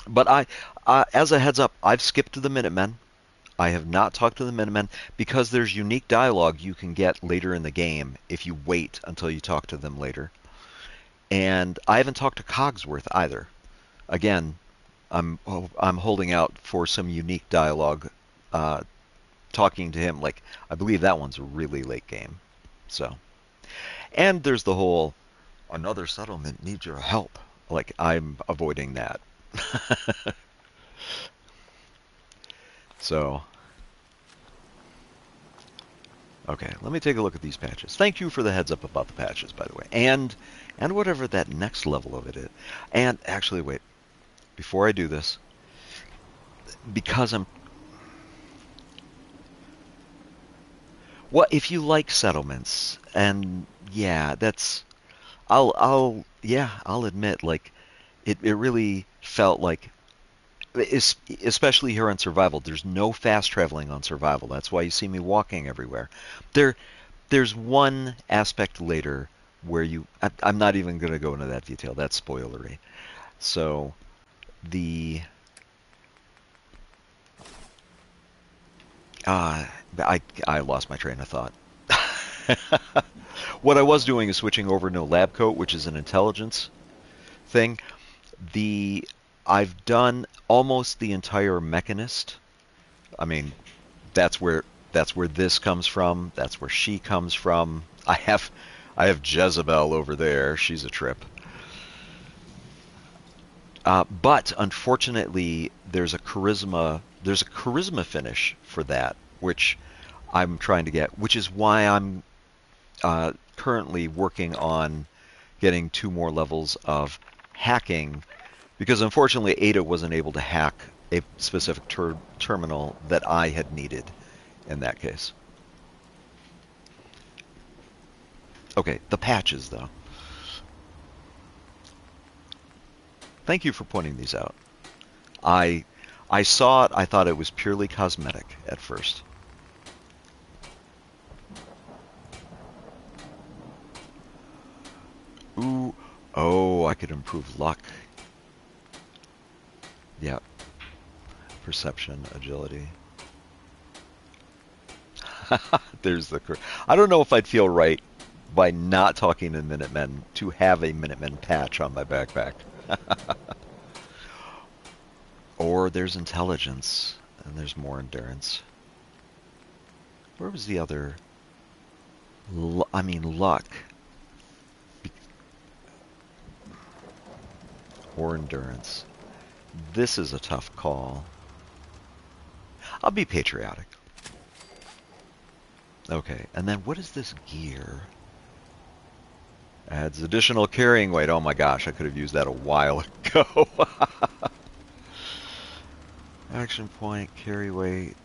But as a heads up, I've skipped to the Minutemen. I have not talked to the Minutemen because there's unique dialogue you can get later in the game if you wait until you talk to them later. And I haven't talked to Cogsworth either. Again, I'm holding out for some unique dialogue. Talking to him, like I believe that one's a really late game. So, and there's the whole another settlement needs your help. Like I'm avoiding that. So, okay, let me take a look at these patches. Thank you for the heads up about the patches, by the way, and whatever that next level of it is. And actually, wait, before I do this, because I'm well, if you like settlements, and yeah, that's I'll admit, like it really felt like especially here on survival, there's no fast traveling on survival. That's why you see me walking everywhere. There, there's one aspect later where I'm not even going to go into that detail. That's spoilery. So the uh, I lost my train of thought. What I was doing is switching over to lab coat, which is an intelligence thing. The I've done almost the entire mechanist. I mean, that's where this comes from. That's where she comes from. I have Jezebel over there. She's a trip. But unfortunately, there's a charisma finish for that, which I'm trying to get, which is why I'm currently working on getting 2 more levels of hacking, because unfortunately Ada wasn't able to hack a specific terminal that I had needed in that case. Okay, the patches though. Thank you for pointing these out. I I saw it, I thought it was purely cosmetic at first. Ooh, oh, I could improve luck. Yeah, perception, agility. There's the. I don't know if I'd feel right by not talking to Minutemen to have a Minutemen patch on my backpack. Or there's intelligence, and there's more endurance. Where was the other? I mean, luck. Or endurance. This is a tough call. I'll be patriotic. Okay, and then what is this gear? Adds additional carrying weight. Oh my gosh, I could have used that a while ago. Action point, carry weight.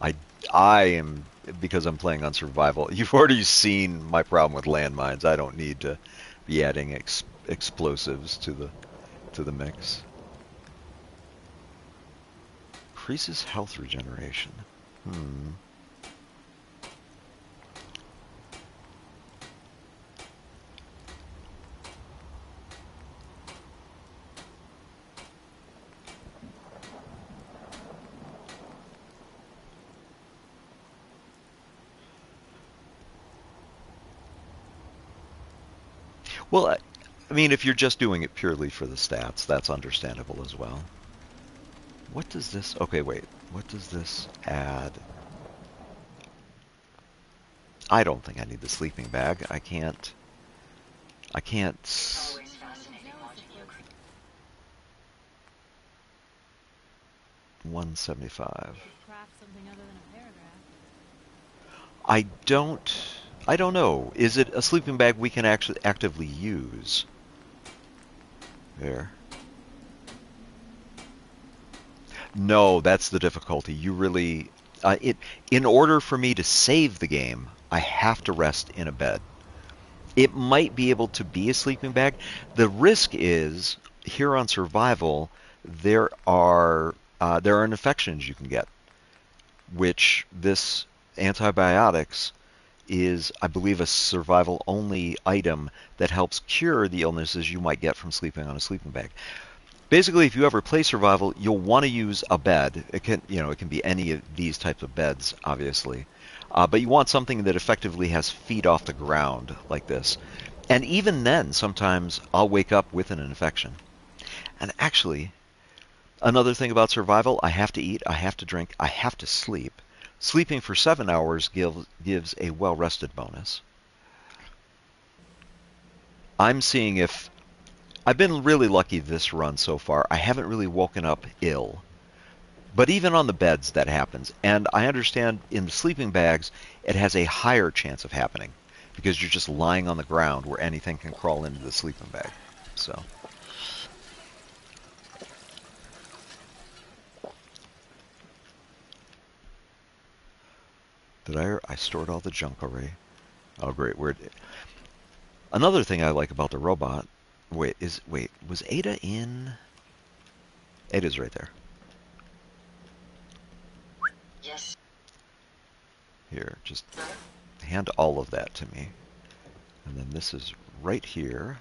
I I am, because I'm playing on survival. You've already seen my problem with landmines. I don't need to be adding explosives to the mix. Increases health regeneration. Hmm. Well, I mean, if you're just doing it purely for the stats, that's understandable as well. What does this... Okay, wait. What does this add? I don't think I need the sleeping bag. I can't... It's always fascinating watching you. 175. Craft something other than a paragraph. I don't know. Is it a sleeping bag we can actually actively use? There. No, that's the difficulty. You really... in order for me to save the game, I have to rest in a bed. It might be able to be a sleeping bag. The risk is, here on survival, there are infections you can get, which this antibiotics is, I believe, a survival-only item that helps cure the illnesses you might get from sleeping on a sleeping bag. Basically, if you ever play survival, you'll want to use a bed. It can be any of these types of beds, obviously. But you want something that effectively has feet off the ground like this. And even then, sometimes I'll wake up with an infection. And actually, another thing about survival, I have to eat, I have to drink, I have to sleep. Sleeping for 7 hours gives a well-rested bonus. I'm seeing if... I've been really lucky this run so far. I haven't really woken up ill. But even on the beds, that happens. And I understand in the sleeping bags, it has a higher chance of happening because you're just lying on the ground where anything can crawl into the sleeping bag. So... I stored all the junk already. Oh, great. Another thing I like about the robot... was Ada in... Ada's right there. Yes. Here, just hand all of that to me. And then this is right here.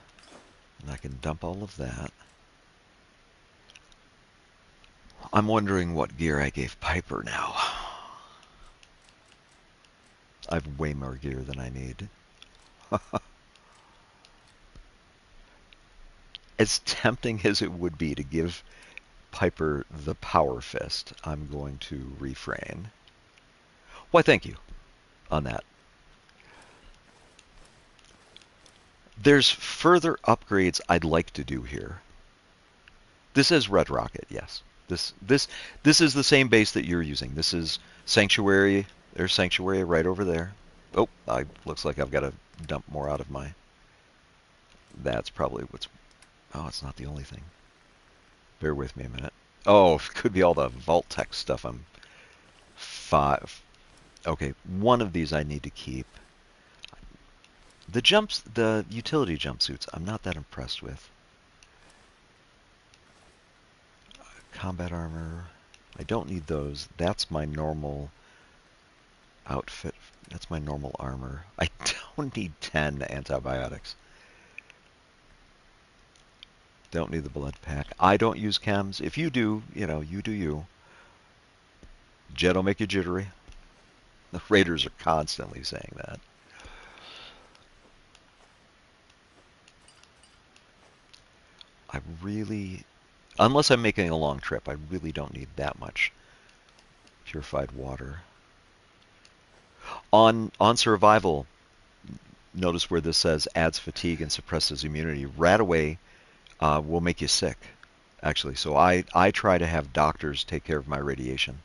And I can dump all of that. I'm wondering what gear I gave Piper now. I have way more gear than I need. As tempting as it would be to give Piper the power fist, I'm going to refrain. Why, thank you on that. There's further upgrades I'd like to do here. This is Red Rocket, yes. This is the same base that you're using. This is Sanctuary. There's Sanctuary right over there. Oh, looks like I've got to dump more out of my... That's probably what's... Oh, it's not the only thing. Bear with me a minute. Oh, it could be all the Vault Tech stuff. I'm... 5. Okay, one of these I need to keep. The utility jumpsuits, I'm not that impressed with. Combat armor, I don't need those. That's my normal outfit. That's my normal armor. I don't need 10 antibiotics. Don't need the blood pack. I don't use chems. If you do, you do you. Jet'll make you jittery. The Raiders are constantly saying that. I really, unless I'm making a long trip, I really don't need that much purified water. On survival, notice where this says adds fatigue and suppresses immunity. Radaway will make you sick. actually. So I try to have doctors take care of my radiation.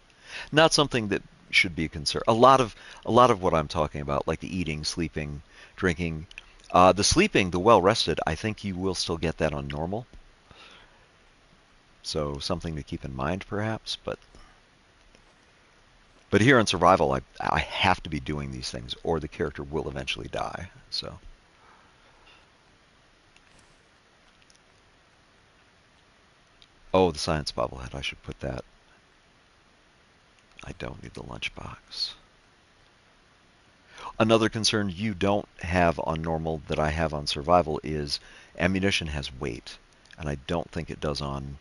Not something that should be a concern. A lot of what I'm talking about, like the eating, sleeping, drinking, the sleeping, the well rested, I think you will still get that on normal. So something to keep in mind, perhaps. But here on survival, I have to be doing these things, or the character will eventually die. So. Oh, the science bobblehead. I should put that. I don't need the lunchbox. Another concern you don't have on normal that I have on survival is ammunition has weight, and I don't think it does on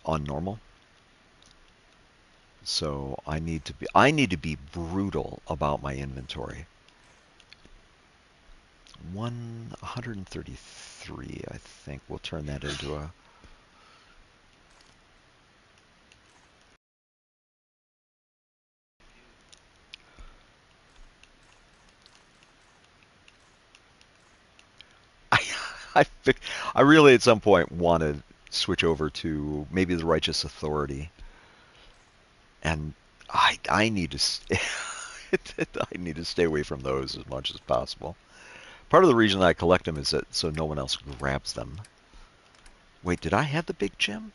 normal. So I need to be brutal about my inventory. 133, I think we'll turn that into a. I, I, I really at some point want to switch over to maybe the Righteous Authority, and I need to I need to stay away from those as much as possible. Part of the reason I collect them is that so no one else grabs them. Wait, did I have the big gem?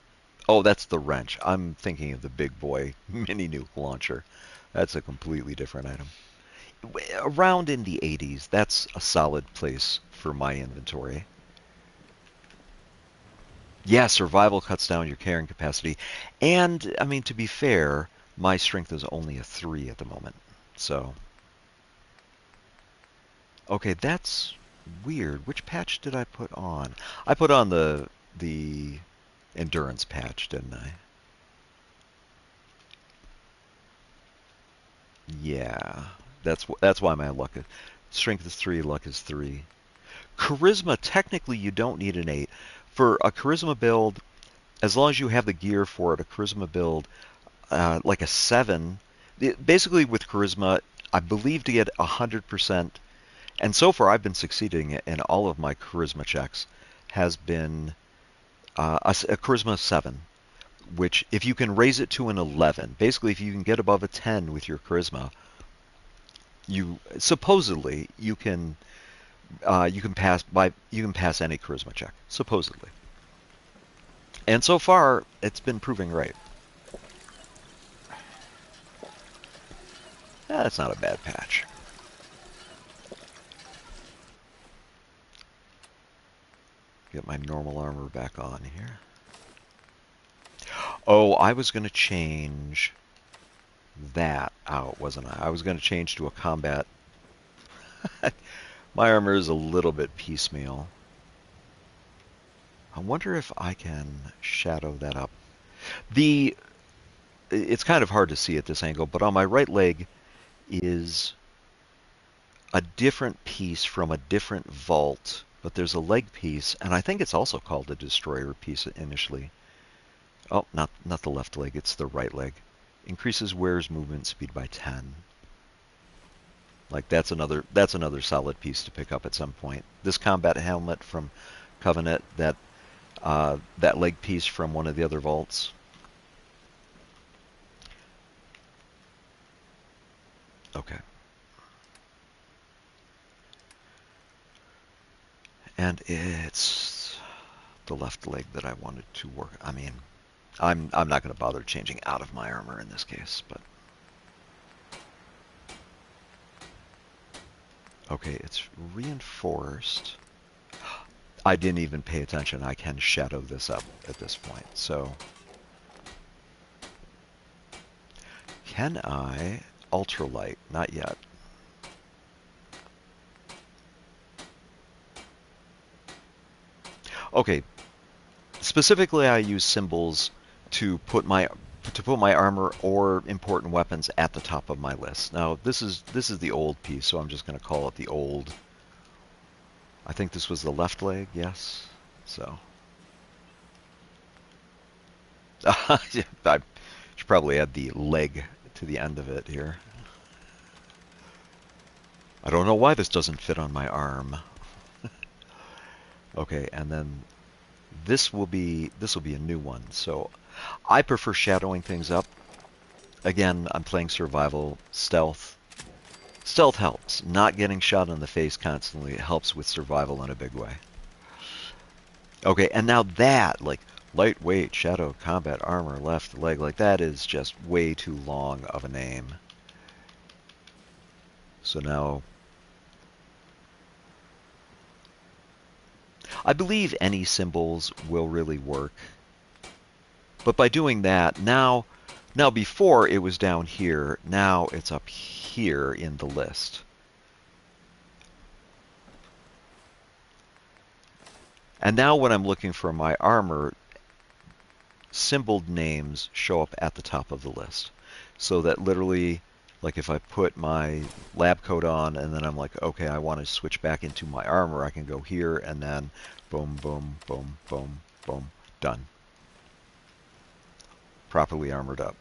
Oh, that's the wrench. I'm thinking of the big boy mini nuke launcher. That's a completely different item. Around in the 80s, that's a solid place for my inventory. Yeah, survival cuts down your carrying capacity. And, I mean, to be fair, my strength is only a 3 at the moment. So, okay, that's weird. Which patch did I put on? I put on the endurance patch, didn't I? Yeah, that's why my luck is strength is 3, luck is 3. Charisma, technically you don't need an 8. For a charisma build, as long as you have the gear for it, a charisma build, like a 7, basically with charisma, I believe to get 100%, and so far I've been succeeding in all of my charisma checks, has been a charisma 7, which if you can raise it to an 11, basically if you can get above a 10 with your charisma, you supposedly you can pass any charisma check supposedly, and so far it's been proving right. That's not a bad patch. Get my normal armor back on here. Oh, I was going to change that out, wasn't I? I was going to change to a combat. My armor is a little bit piecemeal. I wonder if I can shadow that up. It's kind of hard to see at this angle, but on my right leg is a different piece from a different vault, but there's a leg piece, and I think it's also called a destroyer piece initially. Oh, not the left leg, it's the right leg. Increases wearer's movement speed by 10. Like that's another solid piece to pick up at some point. This combat helmet from Covenant, that leg piece from one of the other vaults. Okay. And it's the left leg that I wanted to work. I mean, I'm not going to bother changing out of my armor in this case, but okay, it's reinforced. I didn't even pay attention. I can shadow this up at this point. So, can I ultralight? Not yet. Okay, specifically I use symbols to put my armor or important weapons at the top of my list. Now, this is the old piece, so I'm just going to call it the old. I think this was the left leg, yes. So I should probably add the leg to the end of it here. I don't know why this doesn't fit on my arm. Okay, and then this will be a new one. So I prefer shadowing things up. Again, I'm playing survival stealth. Stealth helps. Not getting shot in the face constantly helps with survival in a big way. Okay, and now that, like, lightweight, shadow, combat, armor, left leg, like, that is just way too long of a name. So now, I believe any symbols will really work. But by doing that, now before it was down here, now it's up here in the list. And now when I'm looking for my armor, symboled names show up at the top of the list. So that literally, like if I put my lab coat on and then I'm like, okay, I want to switch back into my armor, I can go here and then boom, boom, boom, boom, boom, done. Properly armored up.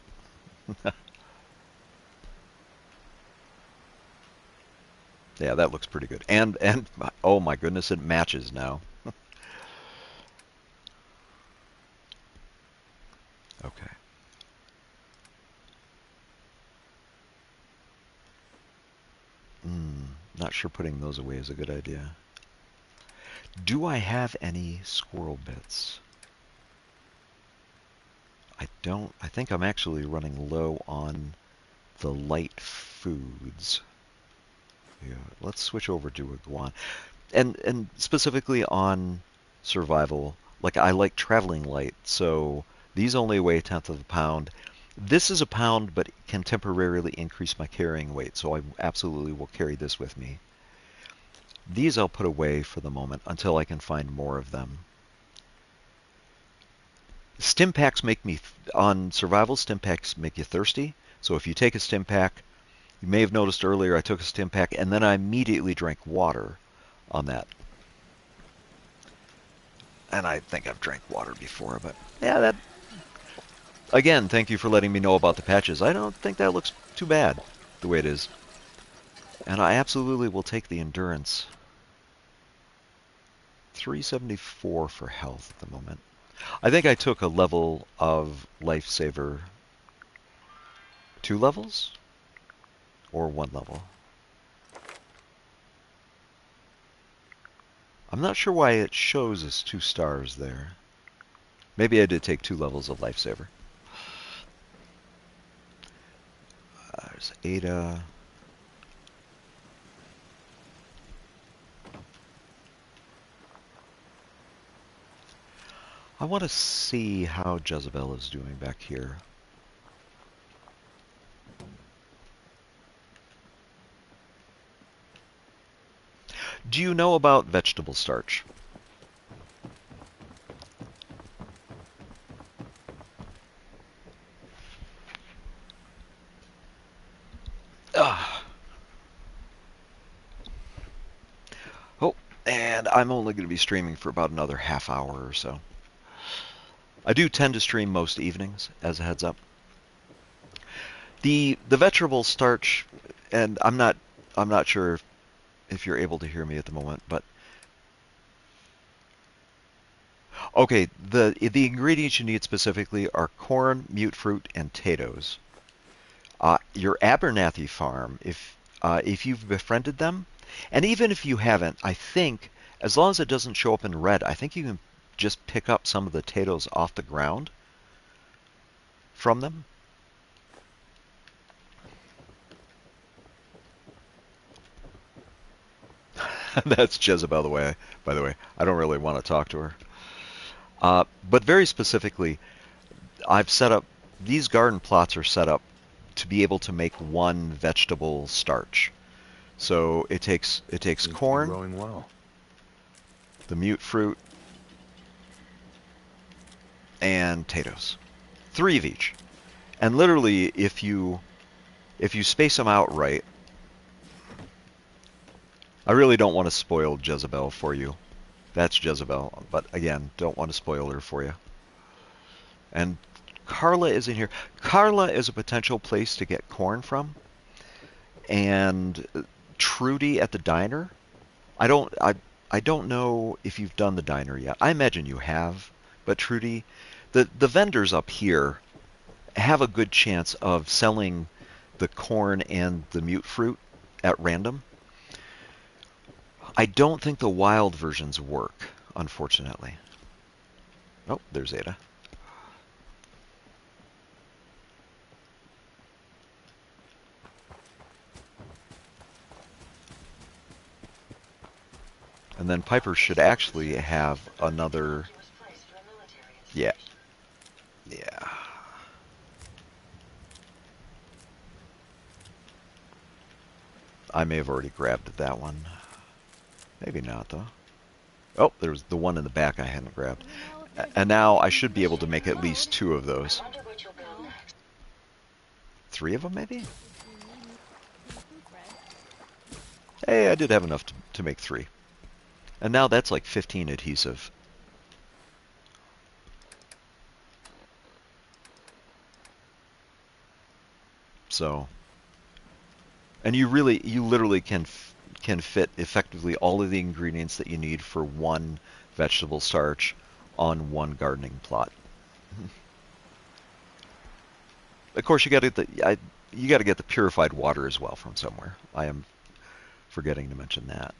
Yeah, that looks pretty good. And oh my goodness, it matches now. Okay. Not sure putting those away is a good idea. Do I have any squirrel bits? I don't. I think I'm actually running low on the light foods. Yeah, let's switch over to iguana. And specifically on survival, like I like traveling light, so these only weigh 1/10 of a pound. This is a pound, but can temporarily increase my carrying weight, so I absolutely will carry this with me. These I'll put away for the moment until I can find more of them. Stim packs make me, on survival, stim packs make you thirsty. So if you take a stim pack, you may have noticed earlier I took a stim pack and then I immediately drank water on that. And I think I've drank water before, but yeah, that... Again, thank you for letting me know about the patches. I don't think that looks too bad, the way it is. And I absolutely will take the endurance. 374 for health at the moment. I think I took a level of lifesaver. 2 levels? Or 1 level? I'm not sure why it shows as 2 stars there. Maybe I did take 2 levels of lifesaver. There's Ada. I want to see how Jezebel is doing back here. Do you know about vegetable starch? Oh, and I'm only going to be streaming for about another half hour or so. I do tend to stream most evenings, as a heads up. The vegetable starch, and I'm not sure if you're able to hear me at the moment, but okay, the ingredients you need specifically are corn, mutfruit, and potatoes. Your Abernathy farm, if you've befriended them, and even if you haven't, I think as long as it doesn't show up in red, I think you can just pick up some of the potatoes off the ground from them. That's Jezebel, by the way. I don't really want to talk to her. But very specifically, I've set up, these garden plots are set up to be able to make 1 vegetable starch. So it takes corn, growing well. the mutfruit, and potatoes. 3 of each. And literally, if you space them out right, I really don't want to spoil Jezebel for you. That's Jezebel, but again, don't want to spoil her for you. And Carla is in here. Carla is a potential place to get corn from. And Trudy at the diner. I don't know if you've done the diner yet. I imagine you have, but Trudy, the vendors up here have a good chance of selling the corn and the mute fruit at random. I don't think the wild versions work, unfortunately. Oh, there's Ada. And then Piper should actually have another... Yeah. Yeah. I may have already grabbed that one. Maybe not, though. Oh, there's the one in the back I hadn't grabbed. And now I should be able to make at least 2 of those. 3 of them, maybe? Hey, I did have enough to make 3. And now that's like 15 adhesive. So, and you literally can fit effectively all of the ingredients that you need for one vegetable starch on one gardening plot. Of course, you got to get the purified water as well from somewhere. I am forgetting to mention that.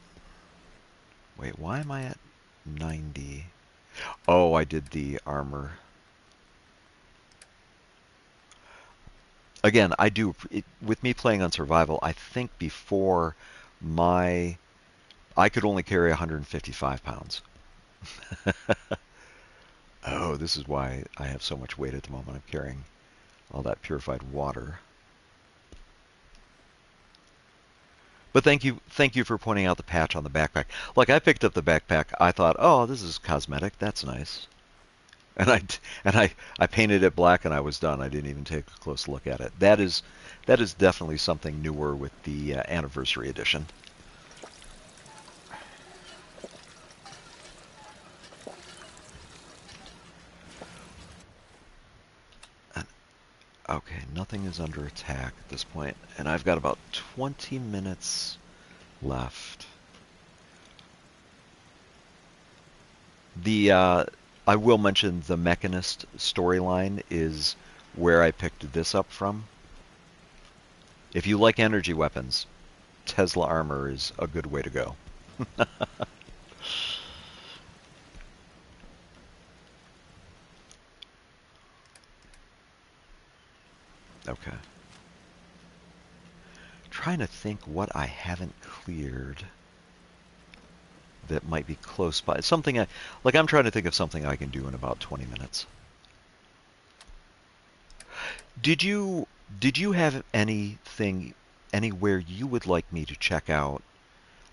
Wait, why am I at 90? Oh, I did the armor. Again, I do, with me playing on survival, I think before I could only carry 155 pounds. Oh, this is why I have so much weight at the moment. I'm carrying all that purified water. But thank you for pointing out the patch on the backpack. Like, I picked up the backpack, I thought, oh, this is cosmetic, that's nice. And I painted it black and I was done. I didn't even take a close look at it. That is definitely something newer with the anniversary edition. Okay, nothing is under attack at this point, and I've got about 20 minutes left. I will mention the Mechanist storyline is where I picked this up from. If you like energy weapons, Tesla armor is a good way to go. Okay. Trying to think what I haven't cleared that might be close by. Something I'm trying to think of something I can do in about 20 minutes. Did you have anything anywhere you would like me to check out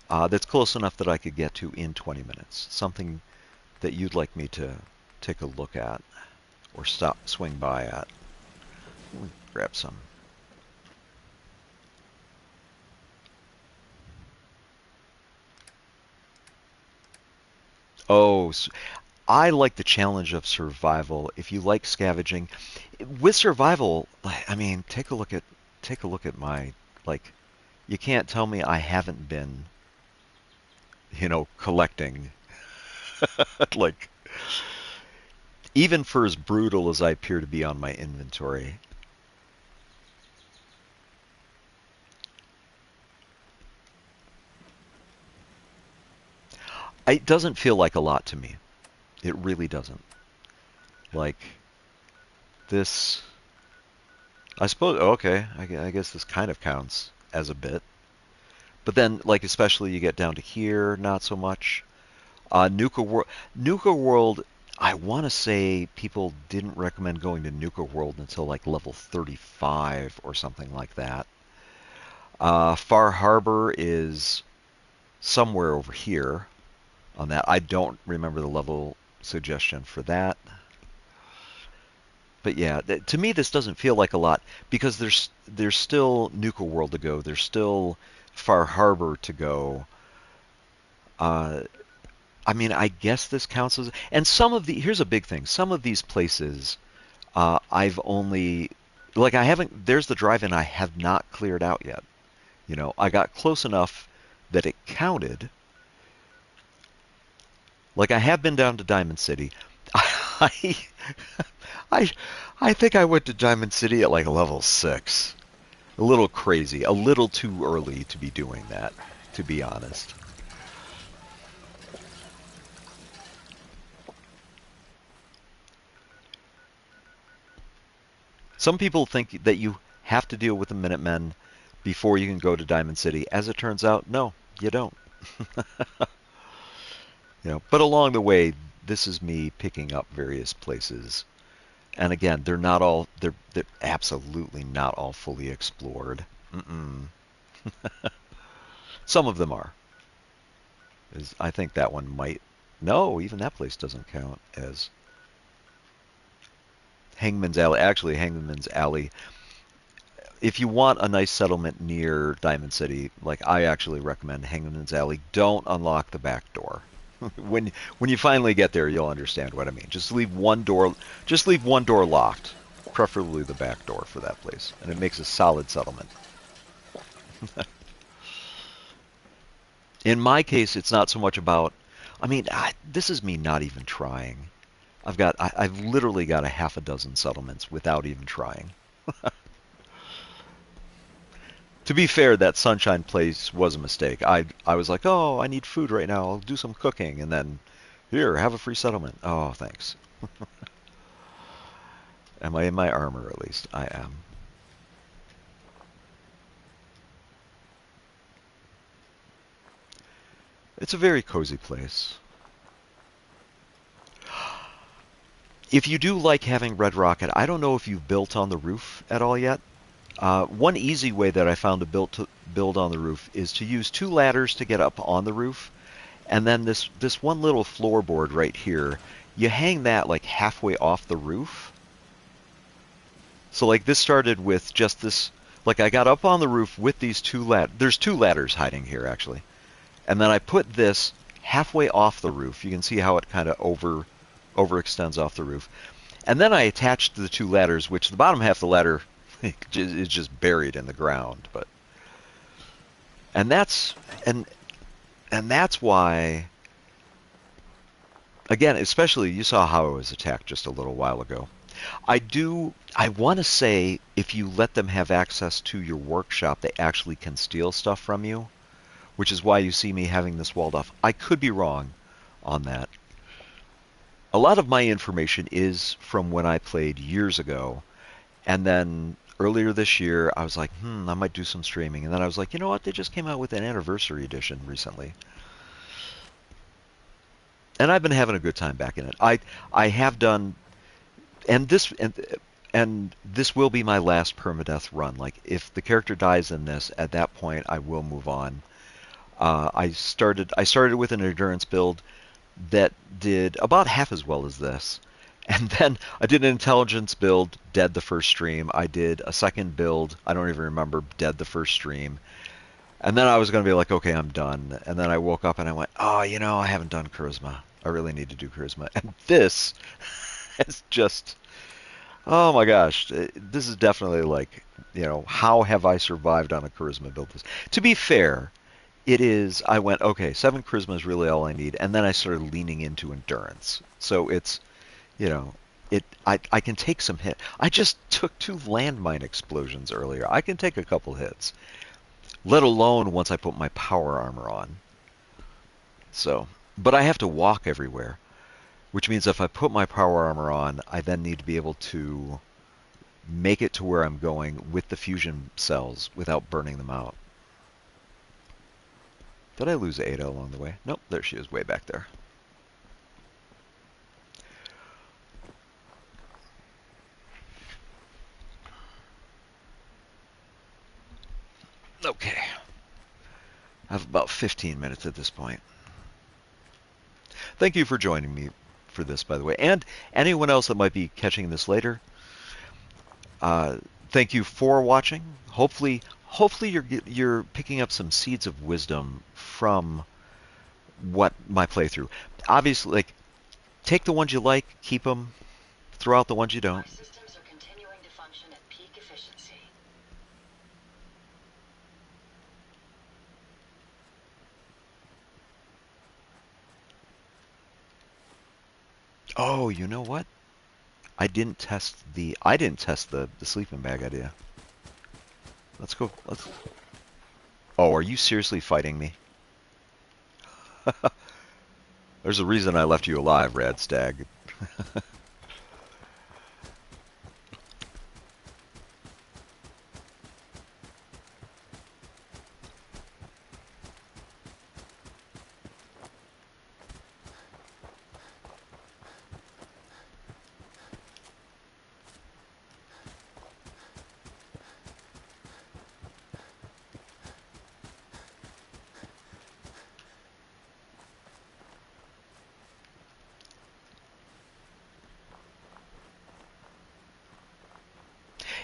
that's close enough that I could get to in 20 minutes? Something that you'd like me to take a look at or swing by at? Let me grab some. Oh, I like the challenge of survival. If you like scavenging, with survival, I mean, take a look at my, like, you can't tell me I haven't been, collecting. Like, even for as brutal as I appear to be on my inventory. It doesn't feel like a lot to me. It really doesn't. Like, this, I suppose, okay, I guess this kind of counts as a bit. But then, like, especially you get down to here, not so much. Nuka World, I want to say people didn't recommend going to Nuka World until like level 35 or something like that. Far Harbor is somewhere over here on that. I don't remember the level suggestion for that. But yeah, to me this doesn't feel like a lot because there's still Nuka World to go. There's still Far Harbor to go. I mean, I guess this counts as... And here's a big thing. Some of these places, I've only... Like, I haven't... There's the drive-in I have not cleared out yet. I got close enough that it counted. Like I have been down to Diamond City. I I I think I went to Diamond City at like level 6. A little crazy, a little too early to be doing that, to be honest. Some people think that you have to deal with the Minutemen before you can go to Diamond City. As it turns out, no, you don't. But along the way, this is me picking up various places. And again, they're absolutely not all fully explored. Mm-mm. Some of them are. I think that one might. No, even that place doesn't count as Hangman's Alley. Actually, Hangman's Alley. If you want a nice settlement near Diamond City, like I actually recommend Hangman's Alley, don't unlock the back door. When you finally get there, you'll understand what I mean. Just leave one door locked, preferably the back door for that place, and it makes a solid settlement. In my case, it's not so much about. I mean, this is me not even trying. I've literally got a half a dozen settlements without even trying. To be fair, that Sunshine place was a mistake. I was like, oh, I need food right now. I'll do some cooking, and then here, have a free settlement. Oh, thanks. Am I in my armor at least? I am. It's a very cozy place. If you do like having Red Rocket, I don't know if you've built on the roof at all yet. One easy way that I found to build on the roof is to use 2 ladders to get up on the roof, and then this one little floorboard right here, you hang that like halfway off the roof. So like this started with just this, like I got up on the roof with these 2 ladders. There's 2 ladders hiding here actually. And then I put this halfway off the roof. You can see how it kind of overextends off the roof. And then I attached the 2 ladders, which the bottom half of the ladder is just buried in the ground. And that's why, again, especially you saw how I was attacked just a little while ago. I want to say if you let them have access to your workshop, they actually can steal stuff from you, which is why you see me having this walled off. I could be wrong on that. A lot of my information is from when I played years ago, and then earlier this year I was like, I might do some streaming, and then I was like, you know what? They just came out with an anniversary edition recently. And I've been having a good time back in it. I have done, and this will be my last permadeath run. Like if the character dies in this, at that point I will move on. I started with an endurance build that did about half as well as this. And then I did an intelligence build, dead the first stream. I did a second build, I don't even remember, dead the first stream. And then I was going to be like, okay, I'm done. And then I woke up and I went, oh, I haven't done charisma. I really need to do charisma. And this is just, oh my gosh, this is definitely like, how have I survived on a charisma build this? To be fair, I went, okay, 7 charisma is really all I need. And then I started leaning into endurance. So it's, I can take some hit. I just took 2 landmine explosions earlier. I can take a couple hits, let alone once I put my power armor on. So, but I have to walk everywhere, which means if I put my power armor on, I then need to be able to make it to where I'm going with the fusion cells without burning them out. Did I lose Ada along the way? Nope, there she is way back there. Okay. I have about 15 minutes at this point. Thank you for joining me for this, by the way. And anyone else that might be catching this later, thank you for watching. Hopefully you're picking up some seeds of wisdom from what my playthrough. Obviously, like, take the ones you like, keep them, throw out the ones you don't. Our systems are continuing to function at peak efficiency. Oh, you know what? I didn't test the sleeping bag idea. Let's go. Let's. Oh, are you seriously fighting me? There's a reason I left you alive, Rad Stag.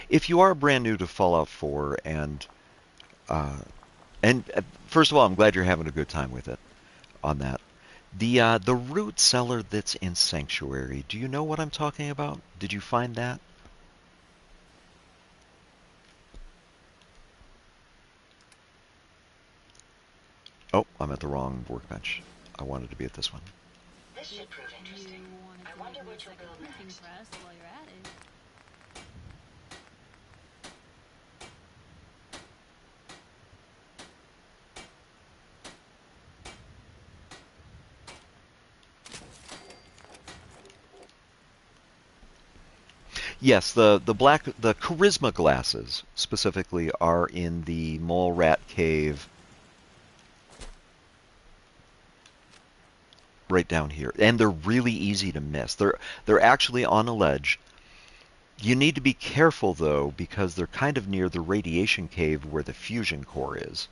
If you are brand new to Fallout 4 uh, first of all, I'm glad you're having a good time with it on that. The root cellar that's in Sanctuary, do you know what I'm talking about? Did you find that? Oh, I'm at the wrong workbench. I wanted to be at this one. This should prove interesting. I wonder what you'll build next. While you're at it. Yes, the charisma glasses specifically are in the mole rat cave right down here, and they're really easy to miss. They're actually on a ledge. You need to be careful though because they're kind of near the radiation cave where the fusion core is.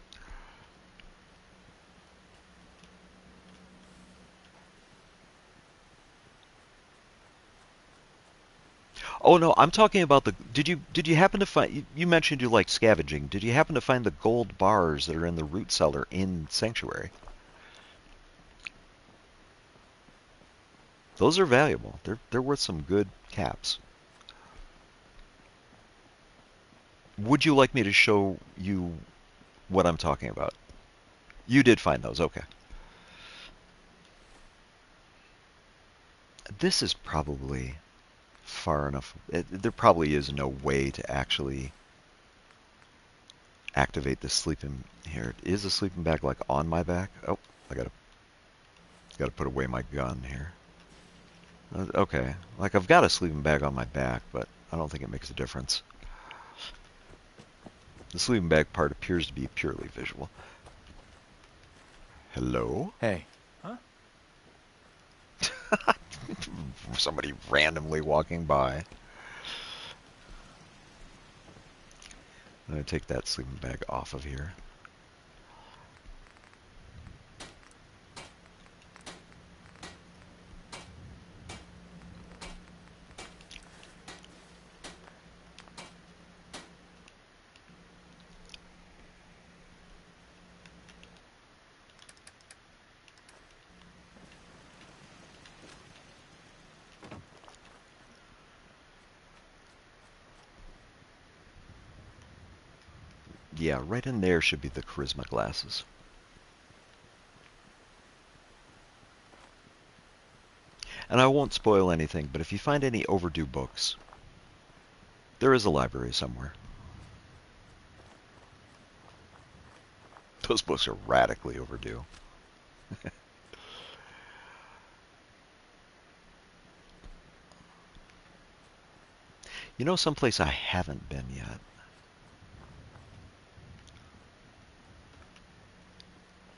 Oh no, I'm talking about the. Did you happen to find? You mentioned you like scavenging. Did you happen to find the gold bars that are in the root cellar in Sanctuary? Those are valuable. They're worth some good caps. Would you like me to show you what I'm talking about? You did find those, okay. This is probably far enough. There probably is no way to actually activate the sleeping here. Is the sleeping bag like on my back? Oh, I gotta put away my gun here. Okay, like I've got a sleeping bag on my back, but I don't think it makes a difference. The sleeping bag part appears to be purely visual. Hello? Hey. Huh? Somebody randomly walking by. I'm going to take that sleeping bag off of here. Yeah, right in there should be the charisma glasses. And I won't spoil anything, but if you find any overdue books, there is a library somewhere. Those books are radically overdue. You know someplace I haven't been yet?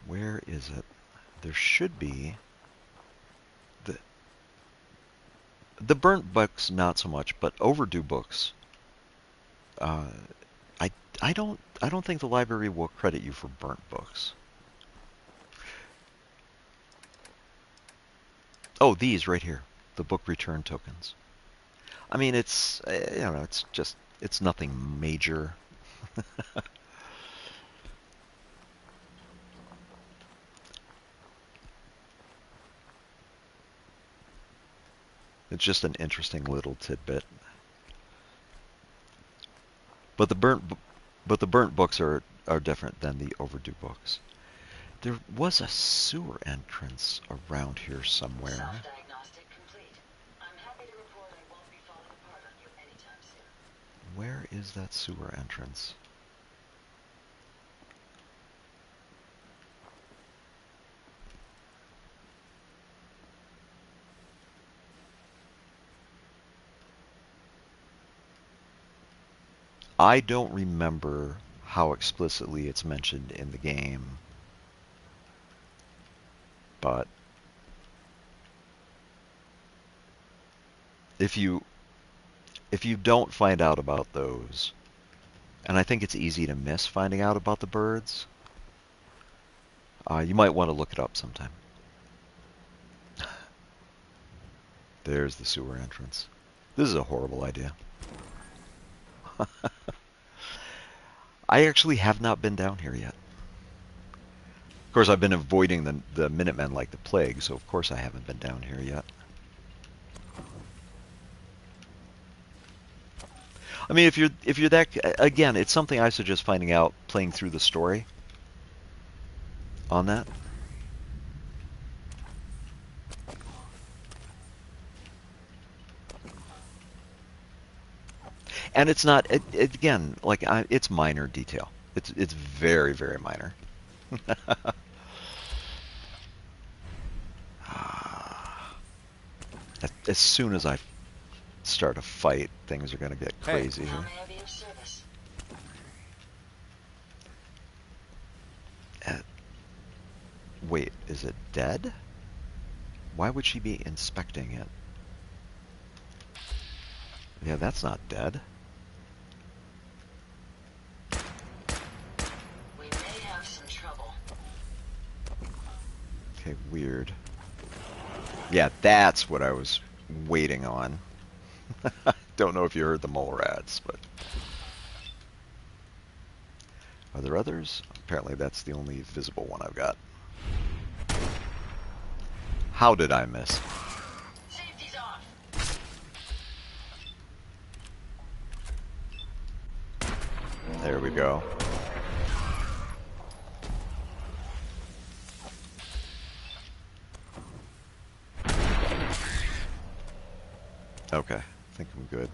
Where is it? There should be the burnt books, not so much, but overdue books. Uh, I I don't think the library will credit you for burnt books. Oh, these right here, the book return tokens. I mean, it's you know, it's nothing major. It's just an interesting little tidbit. But the burnt books are different than the overdue books. There was a sewer entrance around here somewhere. Self-diagnostic complete. where is that sewer entrance? I don't remember how explicitly it's mentioned in the game, but if you don't find out about those, and I think it's easy to miss finding out about the birds, you might want to look it up sometime. There's the sewer entrance. This is a horrible idea. I actually have not been down here yet. Of course, I've been avoiding the Minutemen like the plague, so of course I haven't been down here yet. I mean, if you're that, again, it's something I suggest finding out playing through the story on that. And it's not, again, like it's minor detail. It's very, very minor. As soon as I start a fight, things are going to get crazy How here. may I be of service? Wait, is it dead? Why would she be inspecting it? Yeah, that's not dead. We may have some trouble. Okay, weird. Yeah, that's what I was waiting on. Don't know if you heard the mole rats, but... Are there others? Apparently that's the only visible one I've got. How did I miss? Safety's off. There we go. Okay, I think I'm good.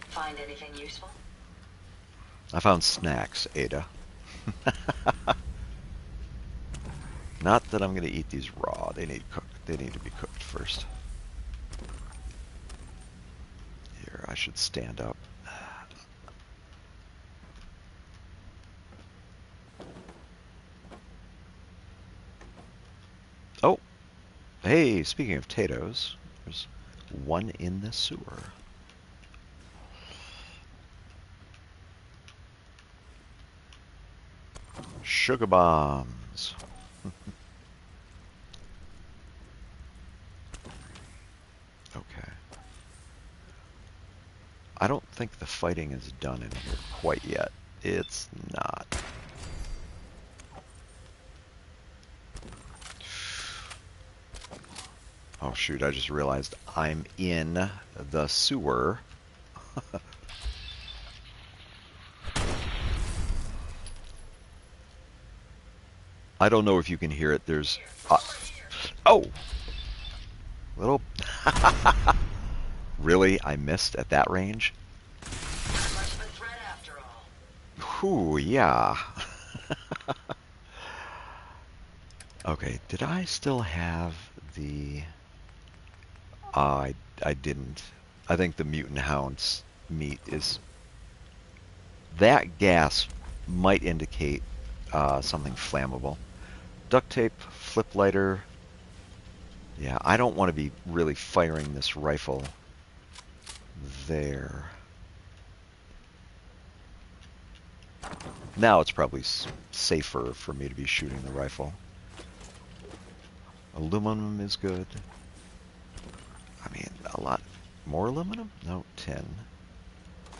Find anything useful? I found snacks, Ada. Not that I'm going to eat these raw. They need cooked. They need to be cooked first. Here, I should stand up. Oh, hey, speaking of potatoes, there's one in the sewer. Sugar bombs. Okay. I don't think the fighting is done in here quite yet. It's not. Oh shoot, I just realized I'm in the sewer. I don't know if you can hear it. There's... oh! Little... Really? I missed at that range? Not much of a threat after all. Whew, yeah. Okay, did I still have the... I didn't. I think the mutant hound's meat is... That gas might indicate something flammable. Duct tape, flip lighter. Yeah, I don't want to be really firing this rifle there. Now it's probably safer for me to be shooting the rifle. Aluminum is good. I mean, a lot more aluminum? No, 10.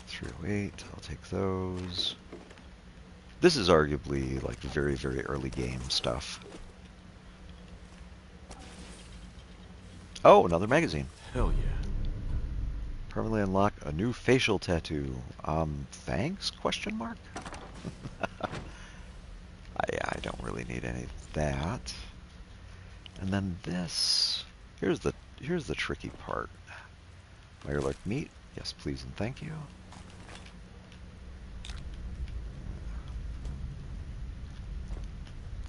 308, I'll take those. This is arguably like very, very early game stuff. Oh, another magazine. Hell yeah. Permanently unlock a new facial tattoo. Thanks? Question mark? I don't really need any of that. And then this. Here's the tricky part. Mirror-like meat. Yes, please and thank you.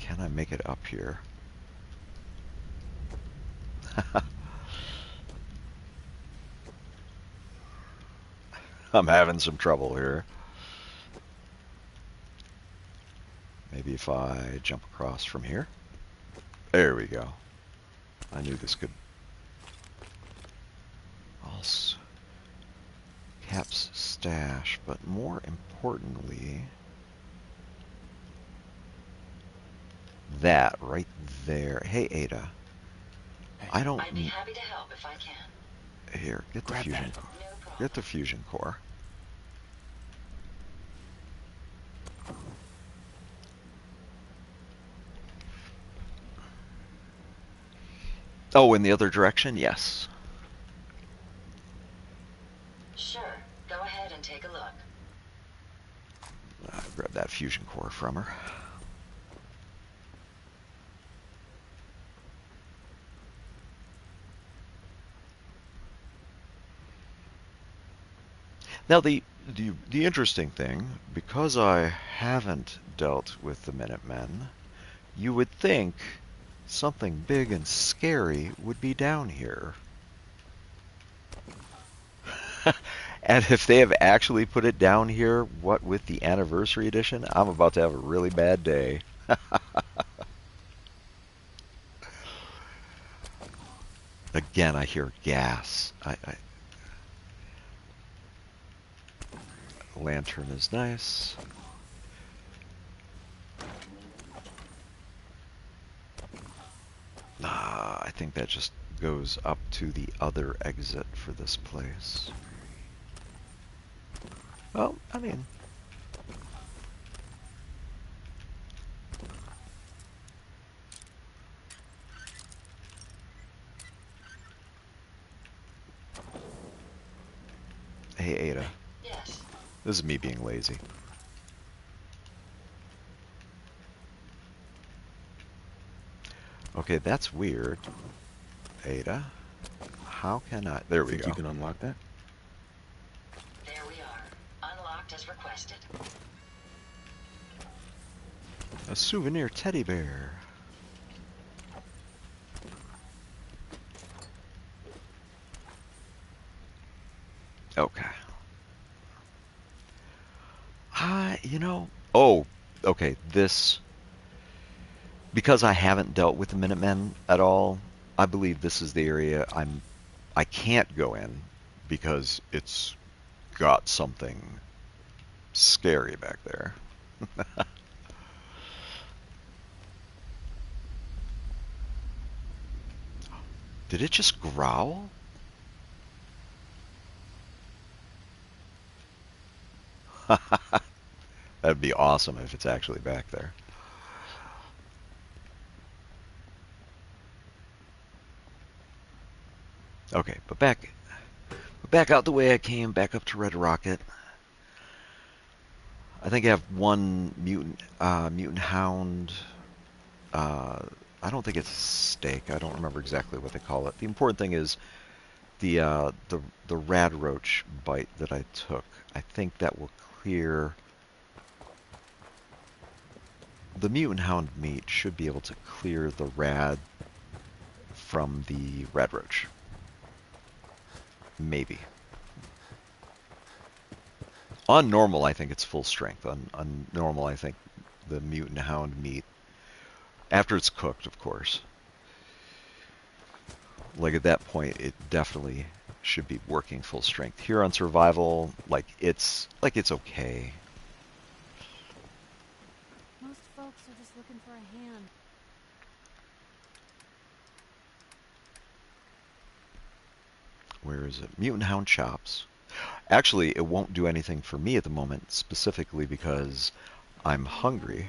Can I make it up here? I'm having some trouble here. Maybe if I jump across from here. There we go. I knew this could... Also, Cap's stash, but more importantly, that right there. Hey, Ada. I don't... I'd be happy to help if I can. Here, get the Grab fusion. that. No problem. Get the fusion core. Oh, in the other direction? Yes. Sure. Go ahead and take a look. Grab that fusion core from her. Now the interesting thing, because I haven't dealt with the Minutemen, you would think something big and scary would be down here. And if they have actually put it down here, what with the anniversary edition, I'm about to have a really bad day. Again, I hear gas. Lantern is nice. I think that just goes up to the other exit for this place. Well, I mean... Hey, Ada. Yes. This is me being lazy. Okay, that's weird. Ada, how can I... There we Think go. you can unlock that? There we are. Unlocked as requested. A souvenir teddy bear. Okay. You know... Oh, okay, this... Because I haven't dealt with the Minutemen at all, I believe this is the area I can't go in because it's got something scary back there. Did it just growl? That'd be awesome if it's actually back there. Okay, but back out the way I came, back up to Red Rocket. I think I have one mutant hound. I don't think it's a stake. I don't remember exactly what they call it. The important thing is the rad roach bite that I took. I think that will clear the mutant hound meat. Should be able to clear the rad from the rad roach. Maybe. On normal, I think it's full strength. On normal, I think the mutant hound meat, after it's cooked, of course, like at that point, it definitely should be working full strength. Here on survival, it's okay. Most folks are just looking for a hand. Where is it? Mutant hound chops. Actually, it won't do anything for me at the moment, specifically because I'm hungry.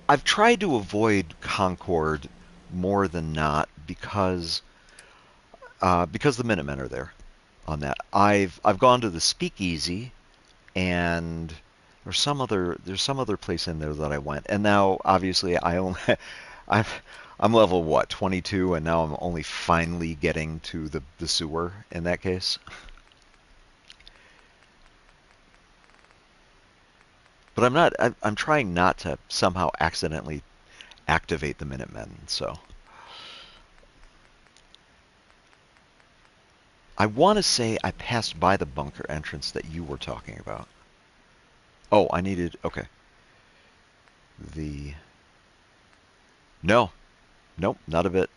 I've tried to avoid Concord more than not because the Minutemen are there on that. I've gone to the Speakeasy, and there's some other place in there that I went, and now obviously I only I'm I'm level what, 22, and now I'm only finally getting to the sewer in that case. But I'm not. I'm trying not to somehow accidentally activate the Minutemen. So I want to say I passed by the bunker entrance that you were talking about. Oh, I needed. Okay. The no, nope, not a bit.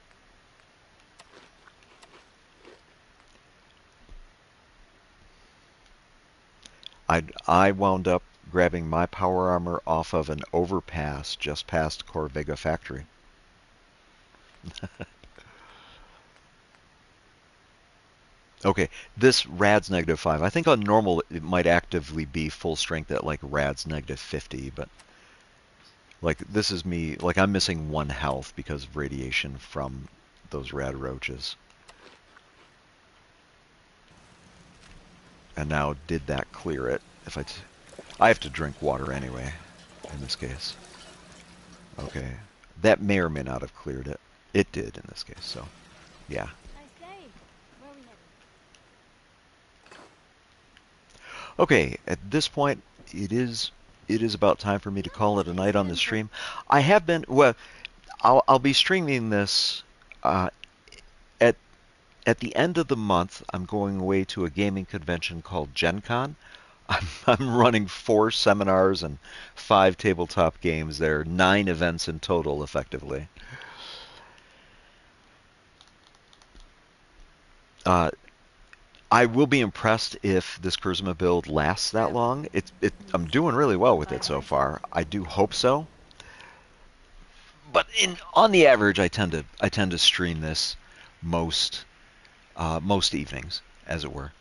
I wound up grabbing my power armor off of an overpass just past Corvega Factory. Okay, this rad's -5. I think on normal it might actively be full strength at like rad's -50, but like this is me, like I'm missing 1 health because of radiation from those rad roaches. And now did that clear it? If I have to drink water anyway in this case. Okay. That may or may not have cleared it. It did in this case, so yeah. Nice day. Where are we headed? Okay, at this point it is about time for me to call it a night on the stream. I have been well I'll be streaming this at the end of the month. I'm going away to a gaming convention called Gen Con. I'm running 4 seminars and 5 tabletop games there, 9 events in total, effectively. Uh, I will be impressed if this Charisma build lasts that long. I'm doing really well with it so far. I do hope so. But on the average, I tend to stream this most most evenings, as it were.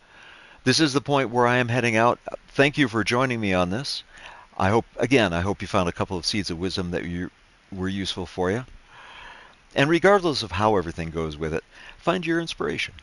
This is the point where I am heading out. Thank you for joining me on this. I hope you found a couple of seeds of wisdom that were useful for you. And regardless of how everything goes with it, find your inspiration.